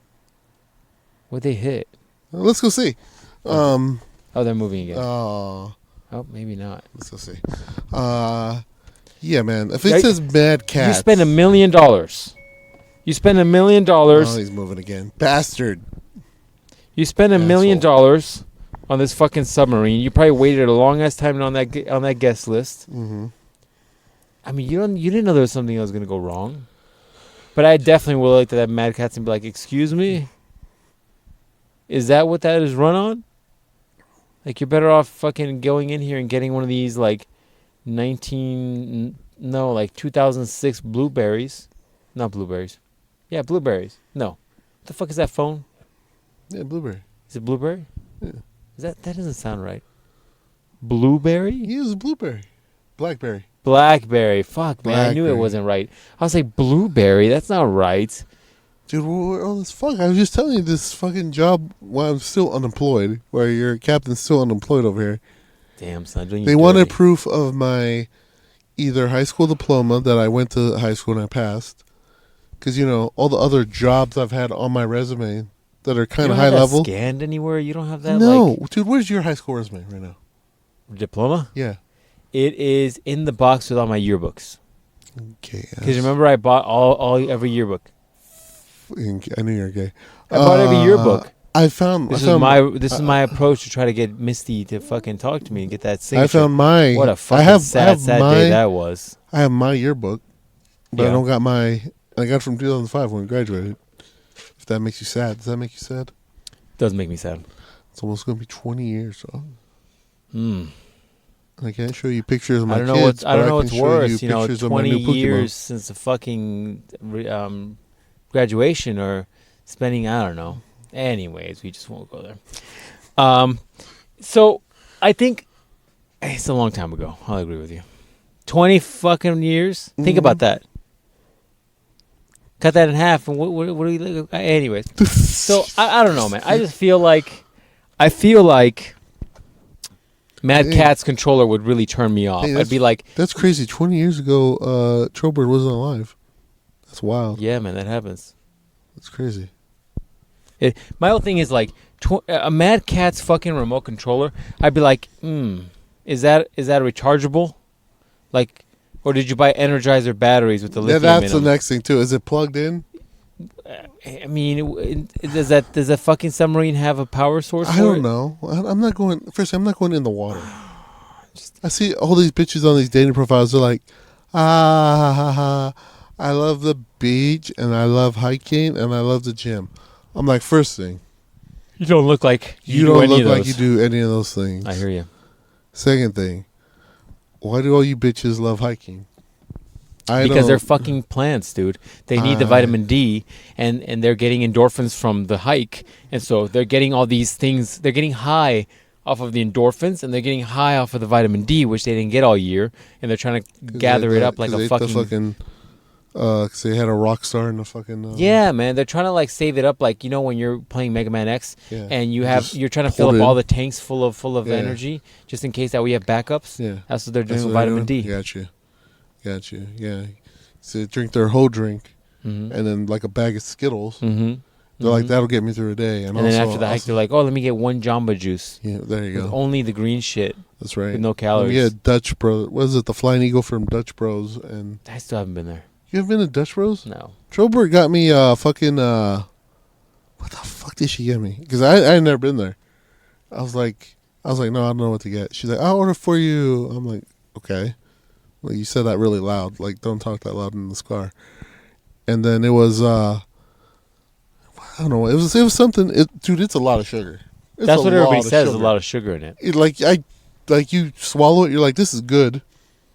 What'd they hit? Well, let's go see. Oh, they're moving again. Oh, maybe not. let's go see. Yeah, man. If it says Mad Cats, you spend $1 million. You spend $1 million. Oh, he's moving again, bastard. You spend $1 million on this fucking submarine. You probably waited a long ass time on that guest list. Mm-hmm. I mean, you didn't know there was something that was gonna go wrong. But I definitely will look at that Mad Cats and be like, "Excuse me, is that what that is run on? Like, you're better off fucking going in here and getting one of these like 2006 blueberries, not blueberries." Yeah, blueberries. No. What the fuck is that phone? Yeah, Blueberry. Is it Blueberry? Yeah. That doesn't sound right. Blueberry? He uses Blueberry. Blackberry. Blackberry. Fuck, man. I knew it wasn't right. I was like, Blueberry? That's not right. Dude, we're all this fuck. I was just telling you this fucking job while I'm still unemployed, where your captain's still unemployed over here. Damn, son. They wanted proof of my either high school diploma that I went to high school and I passed. Because, all the other jobs I've had on my resume that are kind of high level. Scanned anywhere? You don't have that? No. Dude, where's your high school resume right now? Diploma? Yeah. It is in the box with all my yearbooks. Okay. Because remember, I bought every yearbook. I knew you were gay. I bought every yearbook. This is my approach to try to get Misty to fucking talk to me and get that signature. I found my. What a fucking sad day that was. I have my yearbook, but Yeah. I don't got my. I got it from 2005 when we graduated. If that makes you sad, does that make you sad? Does make me sad. It's almost going to be 20 years. So. Hmm. I can't show you pictures of my kids. I don't know what's worse. 20 years since the fucking graduation, or spending. I don't know. Anyways, we just won't go there. So I think it's a long time ago. I'll agree with you. 20 fucking years. Think about that. Cut that in half, and what do we look? Anyways, so I don't know, man. I just feel like Mad Cat's controller would really turn me off. I'd be like, that's crazy. 20 years ago, Trowbird wasn't alive. That's wild. Yeah, man, that happens. That's crazy. My whole thing is like a Mad Cat's fucking remote controller. I'd be like, is that rechargeable? Like, or did you buy Energizer batteries with the lithium? Yeah, that's in the them? next thing too. Is it plugged in? I mean, does that fucking submarine have a power source? I don't know. I'm not going. First, I'm not going in the water. I see all these bitches on these dating profiles. They're like, I love the beach and I love hiking and I love the gym. I'm like, first thing, you don't look like you don't look like you do any of those things. I hear you. Second thing, Why do all you bitches love hiking? Because they're fucking plants, dude. They need the vitamin D, and they're getting endorphins from the hike, and so they're getting all these things. They're getting high off of the endorphins, and they're getting high off of the vitamin D, which they didn't get all year, and they're trying to gather it up like a fucking. Cause they had a rock star in the fucking. Yeah, man, they're trying to like save it up, like when you're playing Mega Man X, and you're trying to fill up all the tanks full of energy, just in case that we have backups. Yeah, that's what they're doing with vitamin D. Got you. Yeah. So they drink their whole drink, and then like a bag of Skittles. They're like, that'll get me through a day. And then after the hike, they're like, oh, let me get one Jamba Juice. Yeah, there you go. Only the green shit. That's right. With no calories. Yeah, Dutch Bros. What is it? The Flying Eagle from Dutch Bros. And I still haven't been there. You haven't been to Dutch Bros? No. Troberg got me fucking. What the fuck did she get me? Because I had never been there. I was like, no, I don't know what to get. She's like, I'll order for you. I'm like, okay. Well, you said that really loud. Like, don't talk that loud in this car. And then it was, I don't know. It was something. Dude, it's a lot of sugar. That's what everybody says. There's a lot of sugar in it. Like you swallow it. You're like, this is good.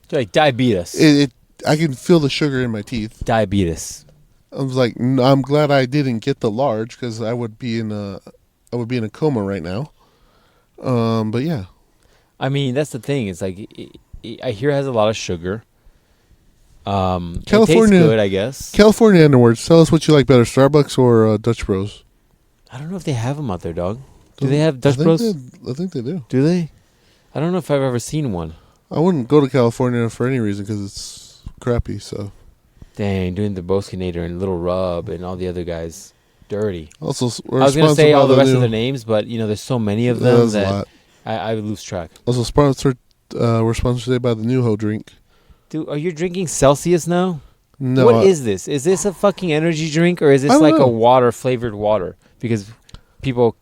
It's like diabetes. I can feel the sugar in my teeth. Diabetes. I was like, I'm glad I didn't get the large because I would be in a coma right now. But yeah. I mean, that's the thing. It's like I hear it has a lot of sugar. California, it tastes good, I guess. California Underwords. Tell us what you like better, Starbucks or Dutch Bros. I don't know if they have them out there, dog. Do they have Dutch Bros? I think they do. Do they? I don't know if I've ever seen one. I wouldn't go to California for any reason because it's crappy. So. Dang, doing the Boskinator and Little Rub and all the other guys dirty. Also, I was going to say all the rest of the names, but there's so many of them that I lose track. Also sponsored. We're sponsored today by the New Ho drink. Dude, are you drinking Celsius now? No. What is this? Is this a fucking energy drink or is this like a water flavored water? Because people,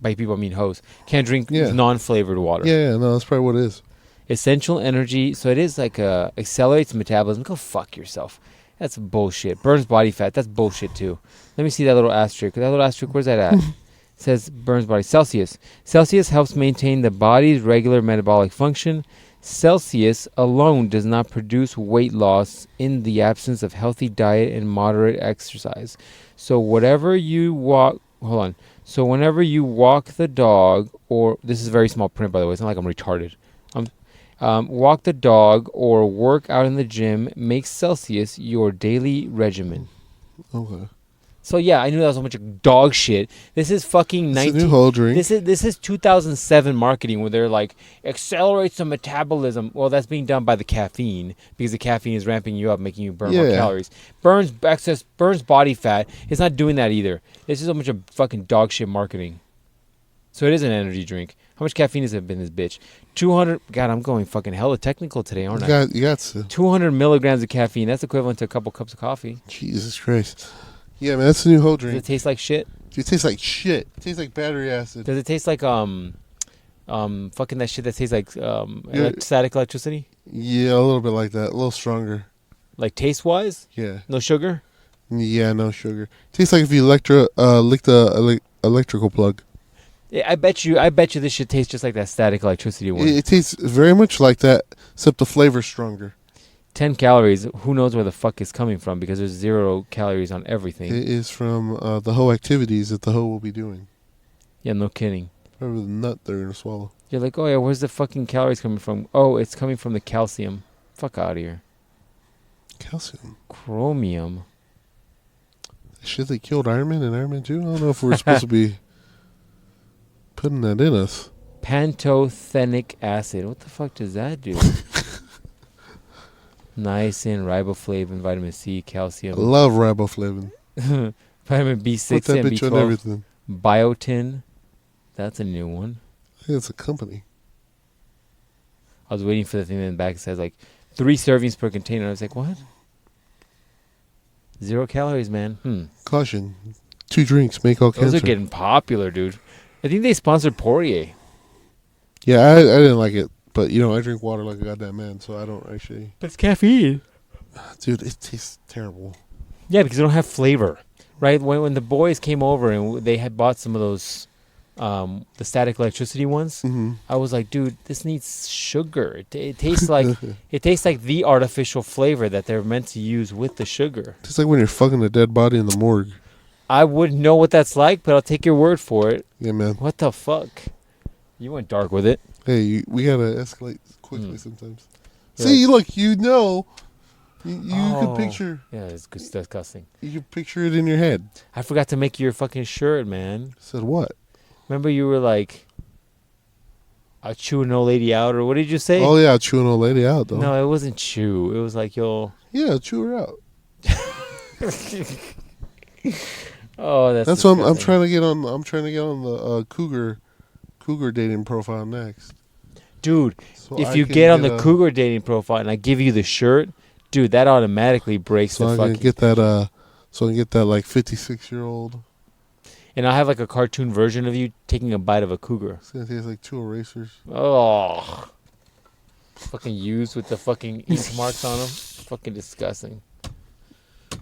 by people I mean hoes, can't drink non-flavored water. Yeah, no, that's probably what it is. Essential energy. So it is like accelerates metabolism. Go fuck yourself. That's bullshit. Burns body fat. That's bullshit too. Let me see that little asterisk. That little asterisk, where's that at? It says burns body. Celsius. Celsius helps maintain the body's regular metabolic function. Celsius alone does not produce weight loss in the absence of healthy diet and moderate exercise. So whenever you walk the dog, or this is very small print by the way, it's not like I'm retarded. Walk the dog or work out in the gym, make Celsius your daily regimen. Okay. So yeah, I knew that was a bunch of dog shit. This is fucking 19. New Ho drink. This is 2007 marketing where they're like accelerates the metabolism. Well, that's being done by the caffeine because the caffeine is ramping you up, making you burn more calories. Burns body fat. It's not doing that either. It's just a bunch of fucking dog shit marketing. So it is an energy drink. How much caffeine has it been, this bitch? 200. God, I'm going fucking hella technical today, aren't I? You got to. 200 milligrams of caffeine. That's equivalent to a couple cups of coffee. Jesus Christ. Yeah, man, that's the New Ho drink. Does it taste like shit? It tastes like shit. It tastes like battery acid. Does it taste like fucking that shit that tastes like static electricity? Yeah, a little bit like that. A little stronger. Like taste wise? Yeah. No sugar? Yeah, no sugar. Tastes like if you licked the electrical plug. Yeah, I bet you this shit tastes just like that static electricity one. It tastes very much like that, except the flavor's stronger. 10 calories. Who knows where the fuck it's coming from because there's 0 calories on everything. It is from the Ho activities that the Ho will be doing. Yeah, no kidding. Probably the nut they're going to swallow. You're like, oh yeah, where's the fucking calories coming from? Oh, it's coming from the calcium. Fuck out of here. Calcium? Chromium. Shit, they killed Iron Man and Iron Man 2? I don't know if we're supposed to be putting that in us. Pantothenic acid. What the fuck does that do? Niacin, riboflavin, vitamin C, calcium. I love riboflavin. Vitamin B6 Put that and bitch B12. on everything. Biotin. That's a new one. I think it's a company. I was waiting for the thing in the back that says like 3 servings per container. I was like, what? 0 calories, man. Caution. 2 drinks make all cancer. Those are getting popular, dude. I think they sponsored Poirier. Yeah, I didn't like it. But, I drink water like a goddamn man, so I don't actually... But it's caffeine. Dude, it tastes terrible. Yeah, because they don't have flavor, right? When the boys came over and they had bought some of those the static electricity ones. Mm-hmm. I was like, dude, this needs sugar. It tastes like the artificial flavor that they're meant to use with the sugar. It's like when you're fucking a dead body in the morgue. I wouldn't know what that's like, but I'll take your word for it. Yeah, man. What the fuck? You went dark with it. Hey, we gotta escalate quickly sometimes. Yeah. See, look, you know, you could picture. Yeah, it's disgusting. You could picture it in your head. I forgot to make your fucking shirt, man. Said what? Remember you were like, I'll chew an old lady out, or what did you say? Oh yeah, chew an old lady out though. No, it wasn't chew. It was like, yo. Yeah, chew her out. Oh, that's what I'm trying to get on. I'm trying to get on the cougar dating profile next. Dude, So if I you can get on the cougar dating profile and I give you the shirt, dude, that automatically breaks so the I fucking. can get that. So I can get that like 56-year-old. And I'll have like a cartoon version of you taking a bite of a cougar. It's gonna taste like 2 erasers. Oh, fucking used with the fucking ink marks on them. Fucking disgusting.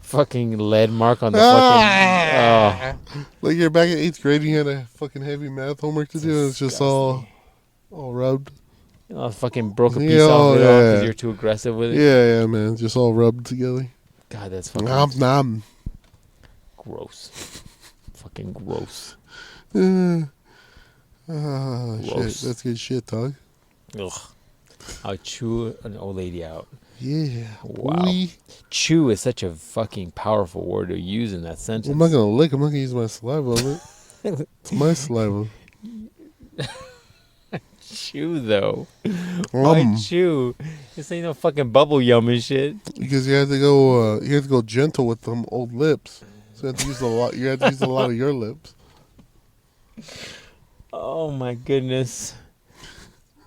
Fucking lead mark on the fucking. Like you're back in 8th grade, you had a fucking heavy math homework to do, and it's just all rubbed. Fucking broke a piece off it because you're too aggressive with it. Yeah, man, just all rubbed together. God, that's fucking nom. gross. Fucking gross. Shit, Gross. that's good shit, dog. Ugh. I'll chew an old lady out. Yeah. Wow. Boy. Chew is such a fucking powerful word to use in that sentence. I'm not gonna lick. I'm not gonna use my saliva on it. It's my saliva. Chew though. Why chew? This ain't no fucking bubble yum and shit. Because you have to go. You have to go gentle with them old lips. So you have to use a lot. You have to use a lot of your lips. Oh my goodness.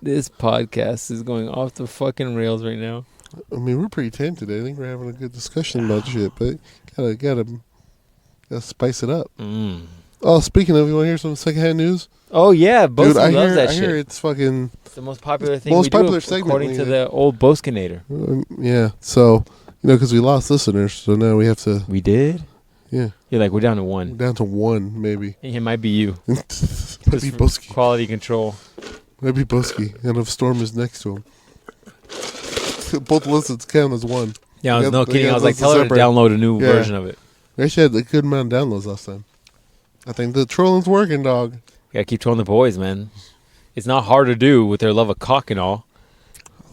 This podcast is going off the fucking rails right now. I mean, we're pretty tame today. I think we're having a good discussion about shit, but gotta spice it up. Oh, speaking of, you want to hear some secondhand news? Oh yeah, Boski loves that I shit. hear it's fucking It's the most popular thing we do, according to the old Boskinator. Yeah, so because we lost listeners, so now we have to. We did. Yeah. You're like, we're down to one. We're down to one, maybe. It might be you. Might be Boski. Quality control. Might be Boski, and if Storm is next to him. Both listens count as one. Yeah, I was no kidding. I was like, tell her to download a new version of it. We actually had a good amount of downloads last time. I think the trolling's working, dog. You gotta keep trolling the boys, man. It's not hard to do with their love of cock and all.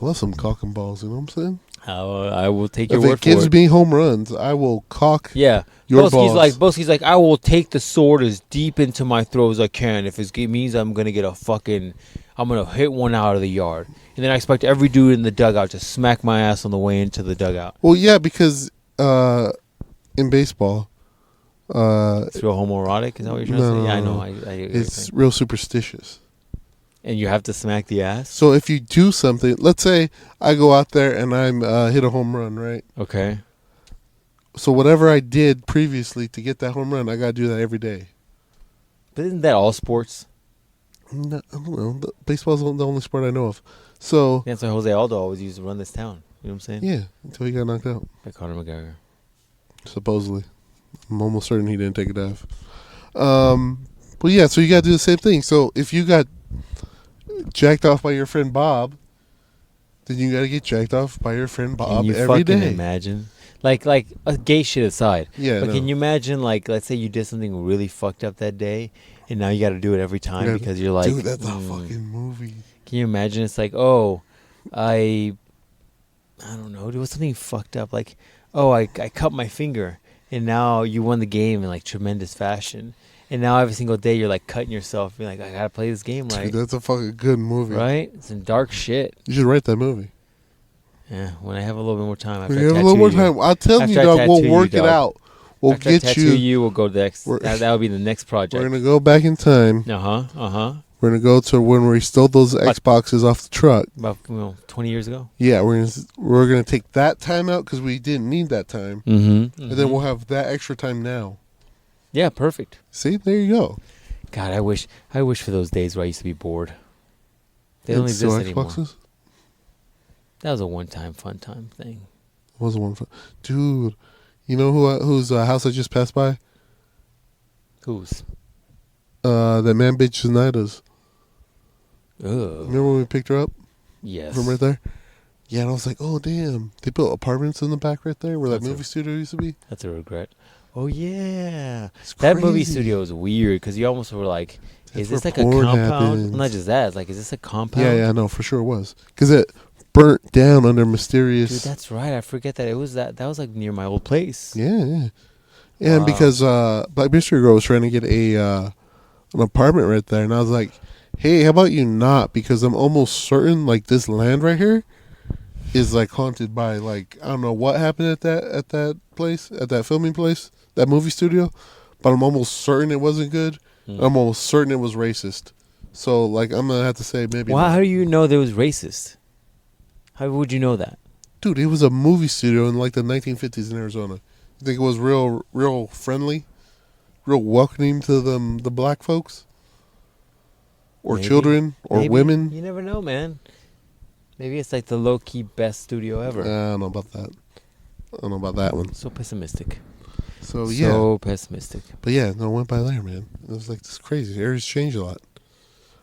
I love some cock and balls, you know what I'm saying? I will take your word for it. If it gives me home runs, I will cock your balls. Boski's like, I will take the sword as deep into my throat as I can. If it means I'm going to get I'm going to hit one out of the yard. And then I expect every dude in the dugout to smack my ass on the way into the dugout. Well, yeah, because in baseball... it's real homoerotic? Is that what you're trying to say? Yeah, I know. It's real superstitious. And you have to smack the ass? So if you do something, let's say I go out there and I'm hit a home run, right? Okay. So whatever I did previously to get that home run, I got to do that every day. But isn't that all sports? No, I don't know. Baseball's the only sport I know of. So that's why Jose Aldo always used to run this town. You know what I'm saying? Yeah, until he got knocked out. By Conor McGregor. Supposedly. I'm almost certain he didn't take a dive. But yeah, so you got to do the same thing. So if you got jacked off by your friend Bob, then you got to get jacked off by your friend Bob every day. Can you imagine? Like gay shit aside. Yeah. But can you imagine, like, let's say you did something really fucked up that day, and now you got to do it every time because you're like, dude, that's a fucking movie. Can you imagine? It's like, oh, I don't know, do something fucked up. Like, oh, I cut my finger, and now you won the game in like tremendous fashion. And now every single day you're like cutting yourself. You're like, I gotta play this game right. Dude, that's a fucking good movie. Right? It's some dark shit. You should write that movie. Yeah, when I have a little bit more time. When you have a little more time, I'll tell you, dog, we'll work it out. We'll after get you. We'll go next. That'll be the next project. We're gonna go back in time. We're gonna go to when we stole those Xboxes off the truck. About 20 years ago. Yeah, we're gonna take that time out because we didn't need that time. And then we'll have that extra time now. Yeah, perfect. See, there you go. God, I wish for those days where I used to be bored. They don't exist anymore. Xboxes? That was a one-time fun time thing. It was a one fun, dude. You know whose house I just passed by? Whose? That man bitch Zenaida's. Ugh. Remember when we picked her up Yes. from right there? Yeah, and I was like, oh, damn. They built apartments in the back right there where that movie studio used to be. That's a regret. Oh, yeah. It's That crazy. movie studio is weird because you almost were like, is That's this like where a porn compound? happens. Well, not just that. It's like, is this a compound? Yeah, no, for sure it was. Because it burnt down under mysterious... Dude, that's right. I forget that. It was that was like near my old place. Yeah. And Wow. because Black Mystery Girl was trying to get an apartment right there. And I was like, hey, how about you not? Because I'm almost certain, like, this land right here is, like, haunted by, like, I don't know what happened at that place, at that filming place, that movie studio. But I'm almost certain it wasn't good. Hmm. I'm almost certain it was racist. So, like, I'm going to have to say maybe Well, not. how do you know there was racist? How would you know that? Dude, it was a movie studio in, like, the 1950s in Arizona. You think it was real friendly? Real welcoming to the black folks? Or Maybe. children? Or Maybe. women? You never know, man. Maybe it's like the low-key best studio ever. I don't know about that. I don't know about that one. So pessimistic. So, yeah. So pessimistic. But, yeah, no, I went by there, man. It was, like, this crazy. The area's changed a lot.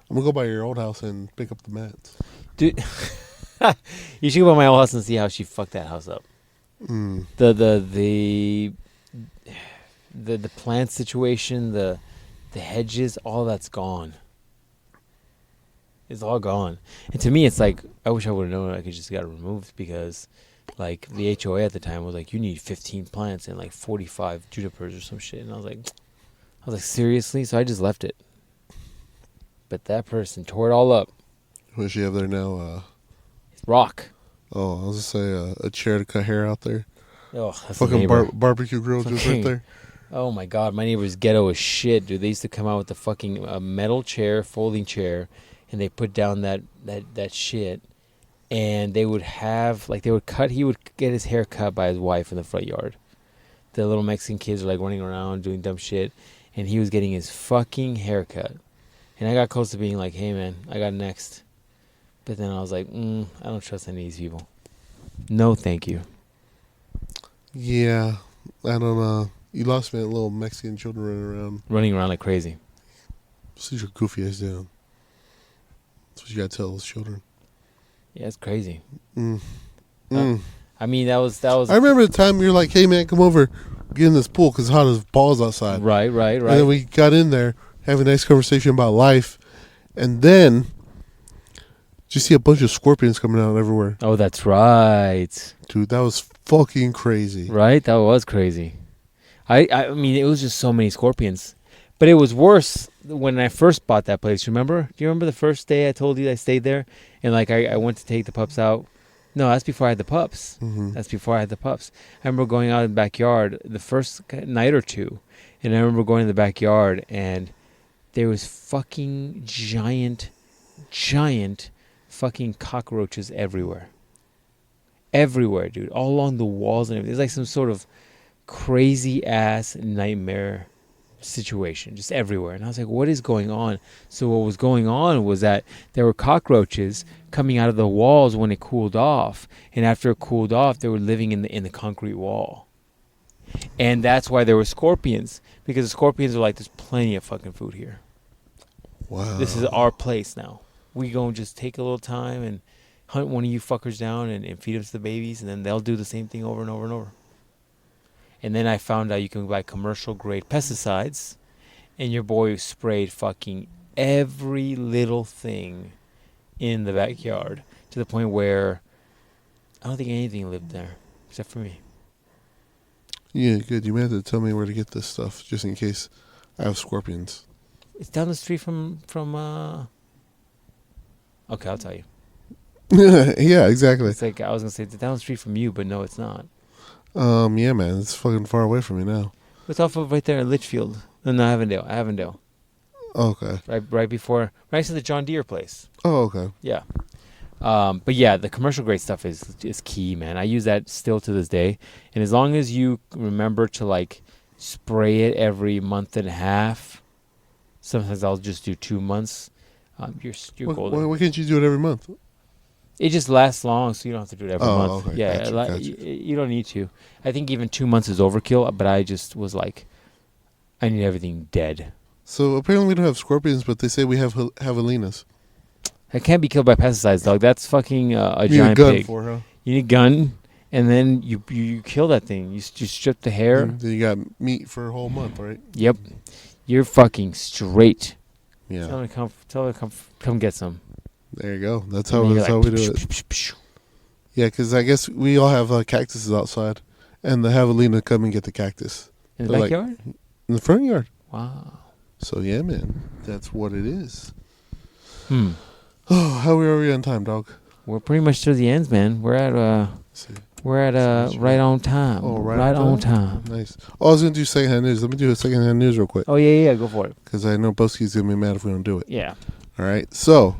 I'm going to go by your old house and pick up the mats. Dude, you should go by my old house and see how she fucked that house up. Mm. The plant situation, the hedges, all that's gone. It's all gone. And to me, it's like, I wish I would have known I could just got it removed because, like, the HOA at the time was like, you need 15 plants and like 45 junipers or some shit. And I was like, seriously? So I just left it. But that person tore it all up. What does she have there now? Rock. Oh, I was going to say a chair to cut hair out there. Oh, that's Fucking neighbor. barbecue grill just Fucking- right there. Oh my god, my neighbor's ghetto as shit, dude. They used to come out with the fucking metal chair, folding chair, and they put down that shit, and they would have he would get his hair cut by his wife in the front yard. The little Mexican kids are like running around doing dumb shit, and he was getting his fucking hair cut. And I got close to being like, hey man, I got next. But then I was like, I don't trust any of these people. No, thank you. Yeah, I don't know. You lost me at little Mexican children Running around like crazy. Sit your goofy ass down. That's what you gotta tell those children. Yeah, it's crazy. Mm. I mean, that was. I remember the time you're like, hey man, come over, get in this pool because it's hot as balls outside. Right. And then we got in there, having a nice conversation about life, and then just see a bunch of scorpions coming out everywhere. Oh, that's right. Dude, that was fucking crazy. Right? That was crazy. I mean, it was just so many scorpions. But it was worse when I first bought that place. Remember? Do you remember the first day I told you I stayed there? And, like, I went to take the pups out. No, that's before I had the pups. Mm-hmm. That's before I had the pups. I remember going out in the backyard the first night or two. And I remember going in the backyard, and there was fucking giant fucking cockroaches everywhere. Everywhere, dude. All along the walls and everything. It's like some sort of crazy-ass nightmare situation. Just everywhere. And I was like, what is going on? So what was going on was that there were cockroaches coming out of the walls when it cooled off. And after it cooled off, they were living in the concrete wall. And that's why there were scorpions. Because the scorpions are like, there's plenty of fucking food here. Wow. This is our place now. We go and just take a little time and hunt one of you fuckers down and feed them to the babies, and then they'll do the same thing over and over and over. And then I found out you can buy commercial grade pesticides, and your boy sprayed fucking every little thing in the backyard to the point where I don't think anything lived there except for me. Yeah, good. You may have to tell me where to get this stuff just in case I have scorpions. It's down the street from okay, I'll tell you. Yeah, exactly. It's like I was gonna say it's down the street from you, but no, it's not. Yeah, man, it's fucking far away from me now. It's off of right there in Litchfield. No, Avondale. Okay. Right before, right to the John Deere place. Oh, okay. Yeah. But yeah, the commercial grade stuff is key, man. I use that still to this day. And as long as you remember to like spray it every month and a half, sometimes I'll just do 2 months. You're golden. Why can't you do it every month? It just lasts long, so you don't have to do it every month. Okay. Yeah, Gotcha. you don't need to. I think even 2 months is overkill, but I just was like, I need everything dead. So apparently we don't have scorpions, but they say we have javelinas. It can't be killed by pesticides, dog. That's fucking a You need giant a gun pig. for, huh? You need a gun, and then you kill that thing. You strip the hair. Then you got meat for a whole month, right? Yep. You're fucking straight. Yeah. Tell her come get some. There you go. That's And how then that's you're how we do it. Yeah, because I guess we all have cactuses outside, and the javelina come and get the cactus In the They're backyard? in the front yard. Wow. So yeah, man, that's what it is. Hmm. Oh, how are we on time, dog? We're pretty much to the ends, man. We're at right on time. Oh, right on time. Nice. Oh, I was gonna do secondhand news. Let me do a secondhand news real quick. Oh yeah, go for it. Because I know Boski's gonna be mad if we don't do it. Yeah. All right. So,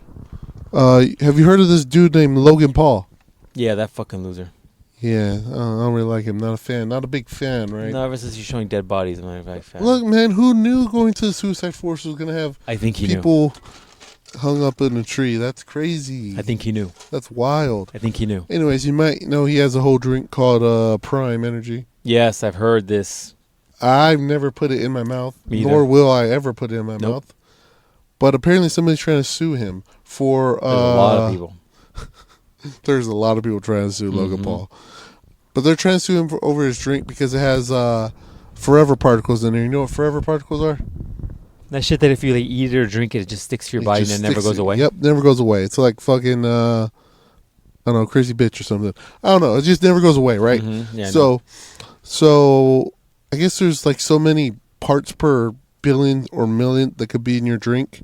have you heard of this dude named Logan Paul? Yeah, that fucking loser. Yeah, I don't really like him. Not a fan. Not a big fan, right? No, ever since he's showing dead bodies, I'm not a big fan. Look, man, who knew going to the Suicide Force was gonna have I think he knew. people hung up in a tree? That's crazy. I think he knew. That's wild. I think he knew. Anyways, you might know he has a whole drink called Prime Energy. Yes, I've heard this. I've never put it in my mouth, Me either. nor will I ever put it in my Nope. mouth. But apparently somebody's trying to sue him for... There's a lot of people. There's a lot of people trying to sue Logan Mhm. Paul. But they're trying to sue him over his drink because it has forever particles in there. You know what forever particles are? That shit that if you eat it or drink it, it just sticks to your body and just it never sticks- goes away. Yep, never goes away. It's like fucking, I don't know, crazy bitch or something. I don't know. It just never goes away, right? Mhm. Yeah, I know. So I guess there's like so many parts per billion or million that could be in your drink.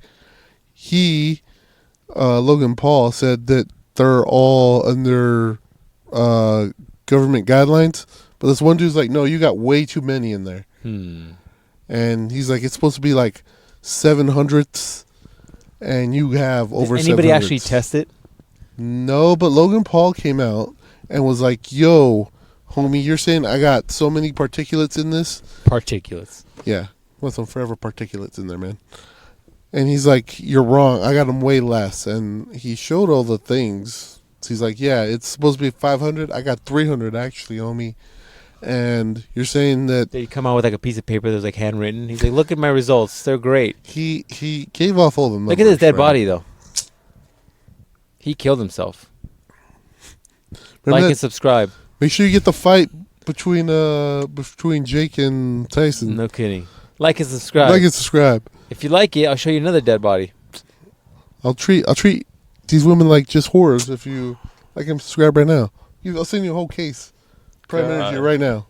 Logan Paul said that they're all under government guidelines, but this one dude's like, no, you got way too many in there. And he's like, it's supposed to be like 700ths, and you have over. Did anybody 700ths. actually test it? No, but Logan Paul came out and was like, yo, homie, you're saying I got so many particulates in this? Particulates. Yeah, with some forever particulates in there, man. And he's like, you're wrong. I got them way less. And he showed all the things. So he's like, yeah, it's supposed to be 500. I got 300 actually, homie. And you're saying that They come out with like a piece of paper that was like handwritten. He's like, look at my results. They're great. he gave off all the numbers. Look at this dead right? body, though. He killed himself. Remember Like that? and subscribe. Make sure you get the fight between Jake and Tyson. No kidding. Like and subscribe. Like and subscribe. If you like it, I'll show you another dead body. I'll treat these women like just whores if you like and subscribe right now. I'll send you a whole case. Prime God. Energy right now.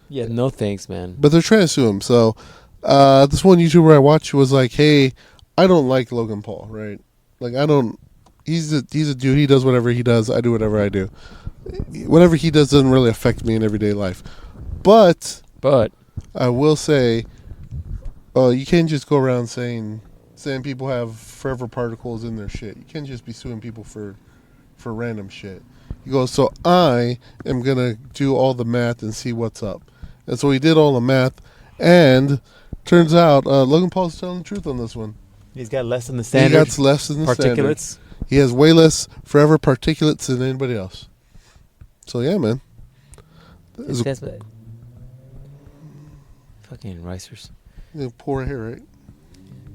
Yeah, no thanks, man. But they're trying to sue him. So this one YouTuber I watched was like, hey, I don't like Logan Paul, right? Like I don't. He's a dude. He does whatever he does. I do whatever I do. Whatever he does doesn't really affect me in everyday life. But I will say, you can't just go around saying people have forever particles in their shit. You can't just be suing people for random shit. He goes, so I am going to do all the math and see what's up. And so he did all the math, and turns out Logan Paul's telling the truth on this one. He's got less than the standard. He got less than the standard. particulates. He has way less forever particulates than anybody else. So yeah, man. This guy's fucking ricers. Poor hair, right?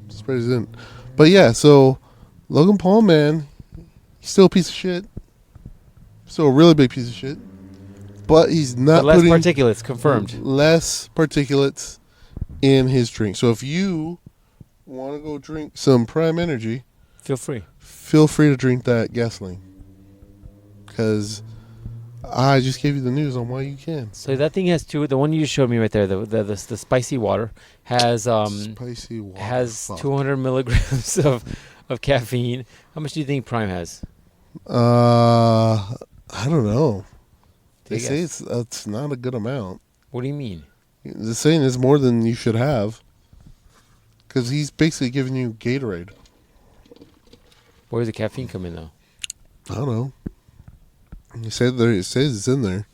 Spread it in. But yeah, so Logan Paul, man, he's still a piece of shit. Still a really big piece of shit. But he's not But less putting particulates, confirmed. less particulates in his drink. So if you want to go drink some Prime Energy, Feel free. feel free to drink that gasoline. Because I just gave you the news on why you can. So that thing has the one you just showed me right there, the spicy water has Spicy water. has Fuck. 200 milligrams of caffeine. How much do you think Prime has? I don't know. They Take a say guess. it's not a good amount. What do you mean? They're saying it's more than you should have. Because he's basically giving you Gatorade. Where does the caffeine come in though? I don't know. It says it's in there.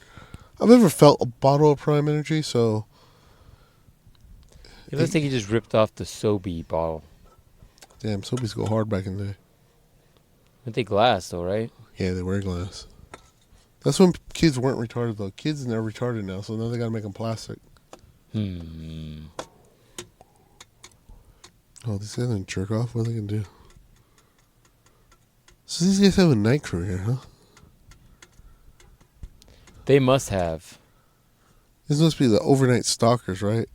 I've never felt a bottle of Prime Energy, so It looks like you just ripped off the Sobe bottle. damn, Sobeys go hard back in the day. Aren't they glass though, right? Yeah, they wear glass. That's when kids weren't retarded though. Kids are retarded now, so now they gotta make them plastic. Oh, these guys don't jerk off. What are they gonna do? So these guys have a night career, huh? They must have. This must be the overnight stalkers, right?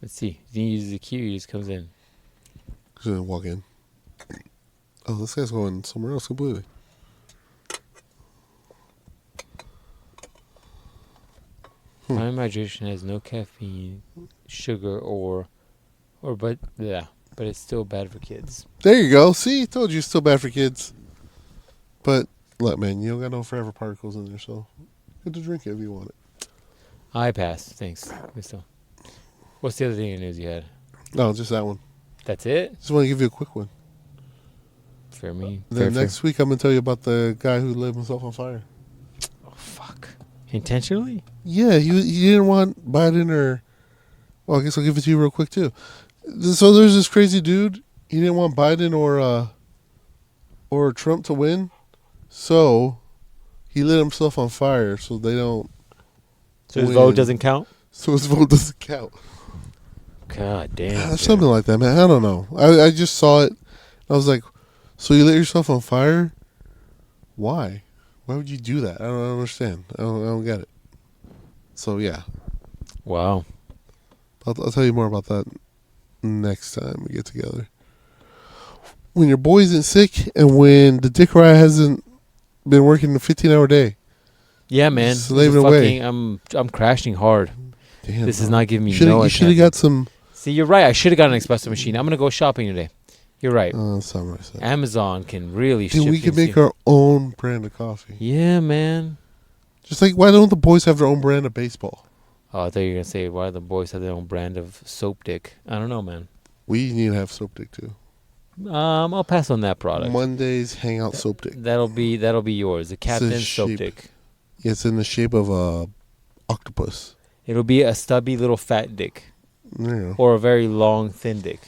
Let's see. He uses the key. He just comes in. Just gonna walk in. Oh, this guy's going somewhere else completely. Prime hydration has no caffeine, sugar, but it's still bad for kids. There you go. See, told you it's still bad for kids. But look, man, you don't got no forever particles in there, so good to drink it if you want it. I pass. Thanks. What's the other thing in news you had? No, just that one. That's it? Just want to give you a quick one. For me. Then next week I'm gonna tell you about the guy who lit himself on fire. Oh, fuck. Intentionally? Yeah, he didn't want Biden or... Well, I guess I'll give it to you real quick, too. So there's this crazy dude. He didn't want Biden or Trump to win. So he lit himself on fire so they don't So his win. vote doesn't count? So his vote doesn't count. God damn. Something like that, man. I don't know. I just saw it. I was like, so you lit yourself on fire? Why? Why would you do that? I don't understand. I don't get it. So, yeah. Wow. I'll tell you more about that next time we get together. When your boy isn't sick and when the dick ride hasn't been working a 15-hour day. Yeah, man. Slaving away. I'm crashing hard. Damn, this is not giving me You should have got some... See, you're right. I should have got an espresso machine. I'm going to go shopping today. You're right. Right. Amazon can really ship Dude, we can things make to you. our own brand of coffee. Yeah, man. Just like, why don't the boys have their own brand of baseball? Oh, I thought you were going to say, why do the boys have their own brand of soap dick? I don't know, man. We need to have soap dick, too. I'll pass on that product. Mondays Hangout soap dick. That'll be yours. The Captain Soap Dick. Yeah, it's in the shape of a octopus. It'll be a stubby little fat dick. There you go. Or a very long thin dick.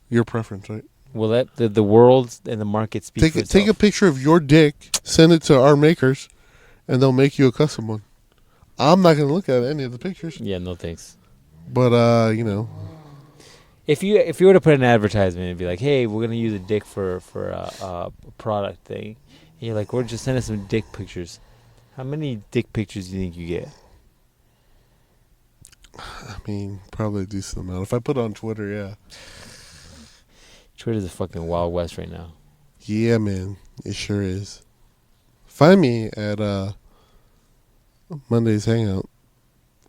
Your preference, right? Will let the world and the market speak for itself. Take a picture of your dick, send it to our makers, and they'll make you a custom one. I'm not going to look at any of the pictures. Yeah, no thanks. But, you know. If you were to put an advertisement and be like, hey, we're going to use a dick for a product thing. And you're like, we're just send us some dick pictures. How many dick pictures do you think you get? I mean, probably a decent amount. If I put it on Twitter, yeah. Twitter's a fucking Wild West right now. Yeah, man. It sure is. Find me at Monday's Hangout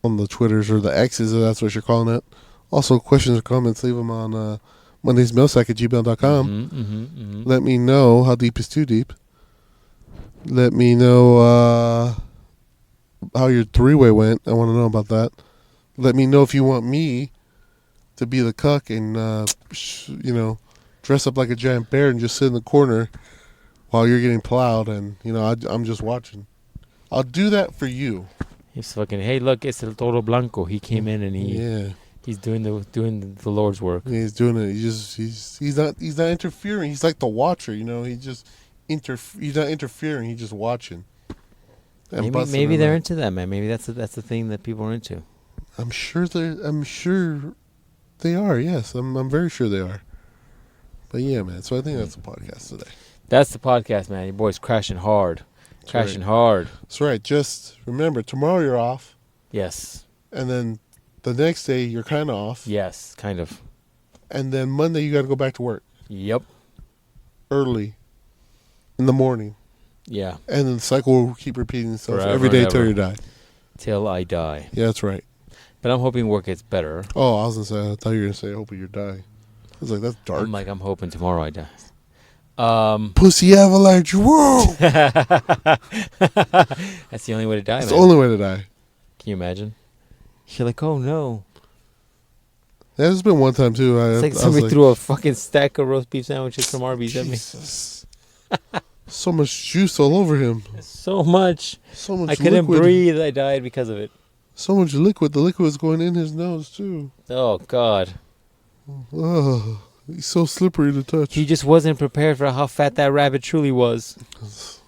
on the Twitters or the X's, if that's what you're calling it. Also, questions or comments, leave them on mondaysmailsack at gmail.com. Let me know how deep is too deep. Let me know how your three-way went. I want to know about that. Let me know if you want me to be the cuck and, dress up like a giant bear and just sit in the corner while you're getting plowed and, I'm just watching. I'll do that for you. He's fucking, hey, look, it's El Toro Blanco. He came in and he's doing the Lord's work. Yeah, he's doing it. He's not interfering. He's like the watcher, he's not interfering. He's just watching. Maybe they're into that, man. Maybe that's the thing that people are into. I'm sure they are. Yes, I'm very sure they are. But yeah, man. So I think that's the podcast today. That's the podcast, man. Your boy's crashing hard. Hard. That's right. Just remember, tomorrow you're off. Yes. And then the next day you're kind of off. Yes, kind of. And then Monday you got to go back to work. Yep. Early. In the morning. Yeah. And then the cycle will keep repeating itself Forever every day and till ever. you die. Till I die. Yeah, that's right. But I'm hoping work gets better. Oh, I was going to say, I thought you were going to say, I hope you die. I was like, that's dark. I'm hoping tomorrow I die. Pussy avalanche, whoa! That's the only way to die, That's man. the only way to die. Can you imagine? You're like, oh no. There's been one time, too. It's like somebody threw a fucking stack of roast beef sandwiches from Arby's at me. So much juice all over him. So much. So much I couldn't liquid. breathe. I died because of it. So much liquid. The liquid was going in his nose, too. Oh, God. Oh, he's so slippery to touch. He just wasn't prepared for how fat that rabbit truly was. It's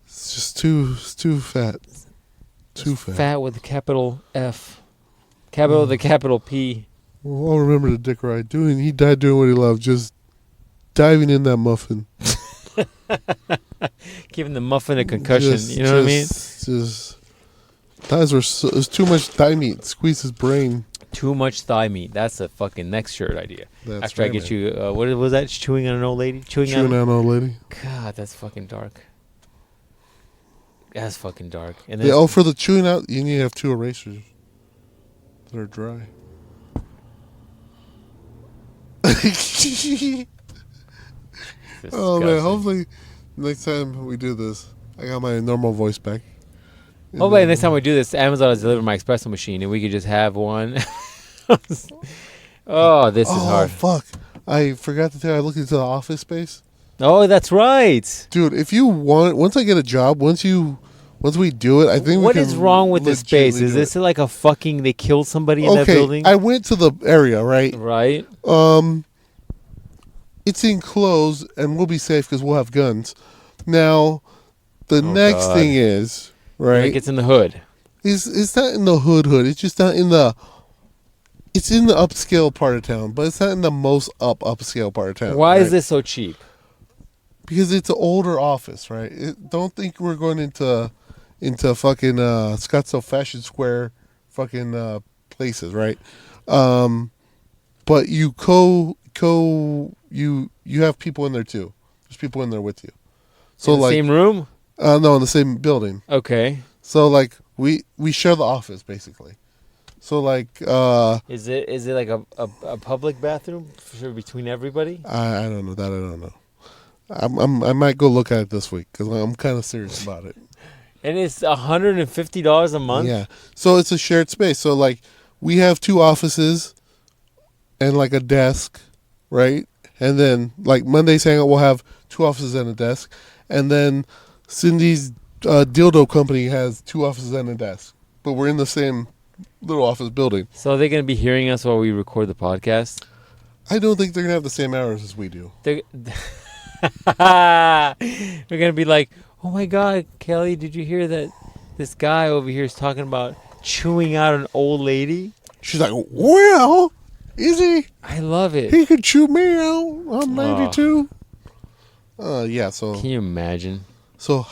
just too fat. Too fat. Fat with a capital F. The capital P. Well, I'll remember the dick ride. He died doing what he loved, just diving in that muffin. Giving the muffin a concussion. You know what I mean? Thighs it was too much thigh meat. Squeeze his brain. Too much thigh meat. That's a fucking next shirt idea. That's After I get man. you, what was that? Chewing on an old lady? Chewing on an old lady. God, that's fucking dark. That's fucking dark. And then For the chewing out, you need to have 2 erasers that are dry. Oh man! Hopefully, next time we do this, I got my normal voice back. Hopefully, next time we do this, Amazon has delivered my espresso machine, and we could just have one. Oh, this is hard. Oh fuck! I forgot to tell you, I looked into the office space. Oh, that's right, dude. If you want, once I get a job, once we do it, I think. What is wrong with this space? Is this like a fucking? They killed somebody in that building? I went to the area, right? Right. It's enclosed, and we'll be safe because we'll have guns. Now, the next thing is right. Like it's in the hood. It's not in the hood. It's just not in the. It's in the upscale part of town, but it's not in the most upscale part of town. Why is this so cheap? Because it's an older office, right? Don't think we're going into fucking Scottsdale Fashion Square fucking places, right? But you you have people in there too. There's people in there with you. So in the same room? No, in the same building. Okay. So like we share the office basically. So like is it like a public bathroom between everybody? I don't know that. I don't know. I might go look at it this week because I'm kind of serious about it. And it's $150 a month? Yeah. So it's a shared space. So like we have 2 offices and like a desk, right? And then like Monday's Hangout will have 2 offices and a desk. And then Cindy's dildo company has 2 offices and a desk. But we're in the same little office building. So are they going to be hearing us while we record the podcast? I don't think they're going to have the same hours as we do. They're going to be like, oh my God, Kelly, did you hear that this guy over here is talking about chewing out an old lady? She's like, well, is he? I love it. He could chew me out. I'm 92. Yeah, so. Can you imagine? So,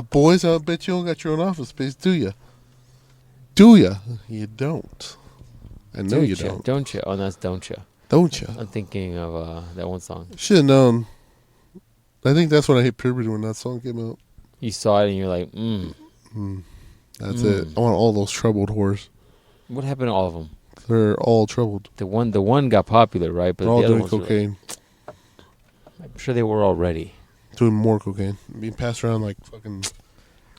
boys, I bet you don't got your own office space, do you? Do you? You don't. I know you don't. Don't you? Oh, that's don't you. Don't you? I'm thinking of that one song. Should have known. I think that's when I hit puberty when that song came out. You saw it and you're like, That's it. I want all those troubled whores. What happened to all of them? They're all troubled. The one got popular, right? But they're all the other doing cocaine. I'm sure they were already. Doing more cocaine. Being passed around like fucking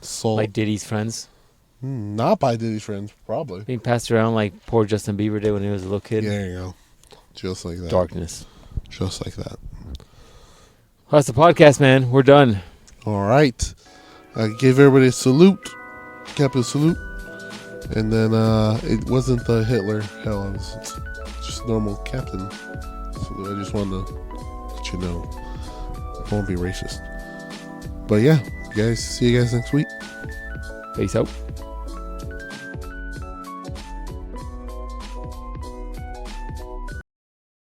salt. Like Diddy's friends? Not by Diddy's friends, probably. Being passed around like poor Justin Bieber did when he was a little kid? Yeah, there you go. Just like that. Darkness. Just like that. Well, that's the podcast, man. We're done. All right. I gave everybody a salute. Capital salute. And then it wasn't the Hitler. Hell, it was just normal captain salute. I just wanted to let you know. I won't be racist. But yeah, guys, see you guys next week. Peace out.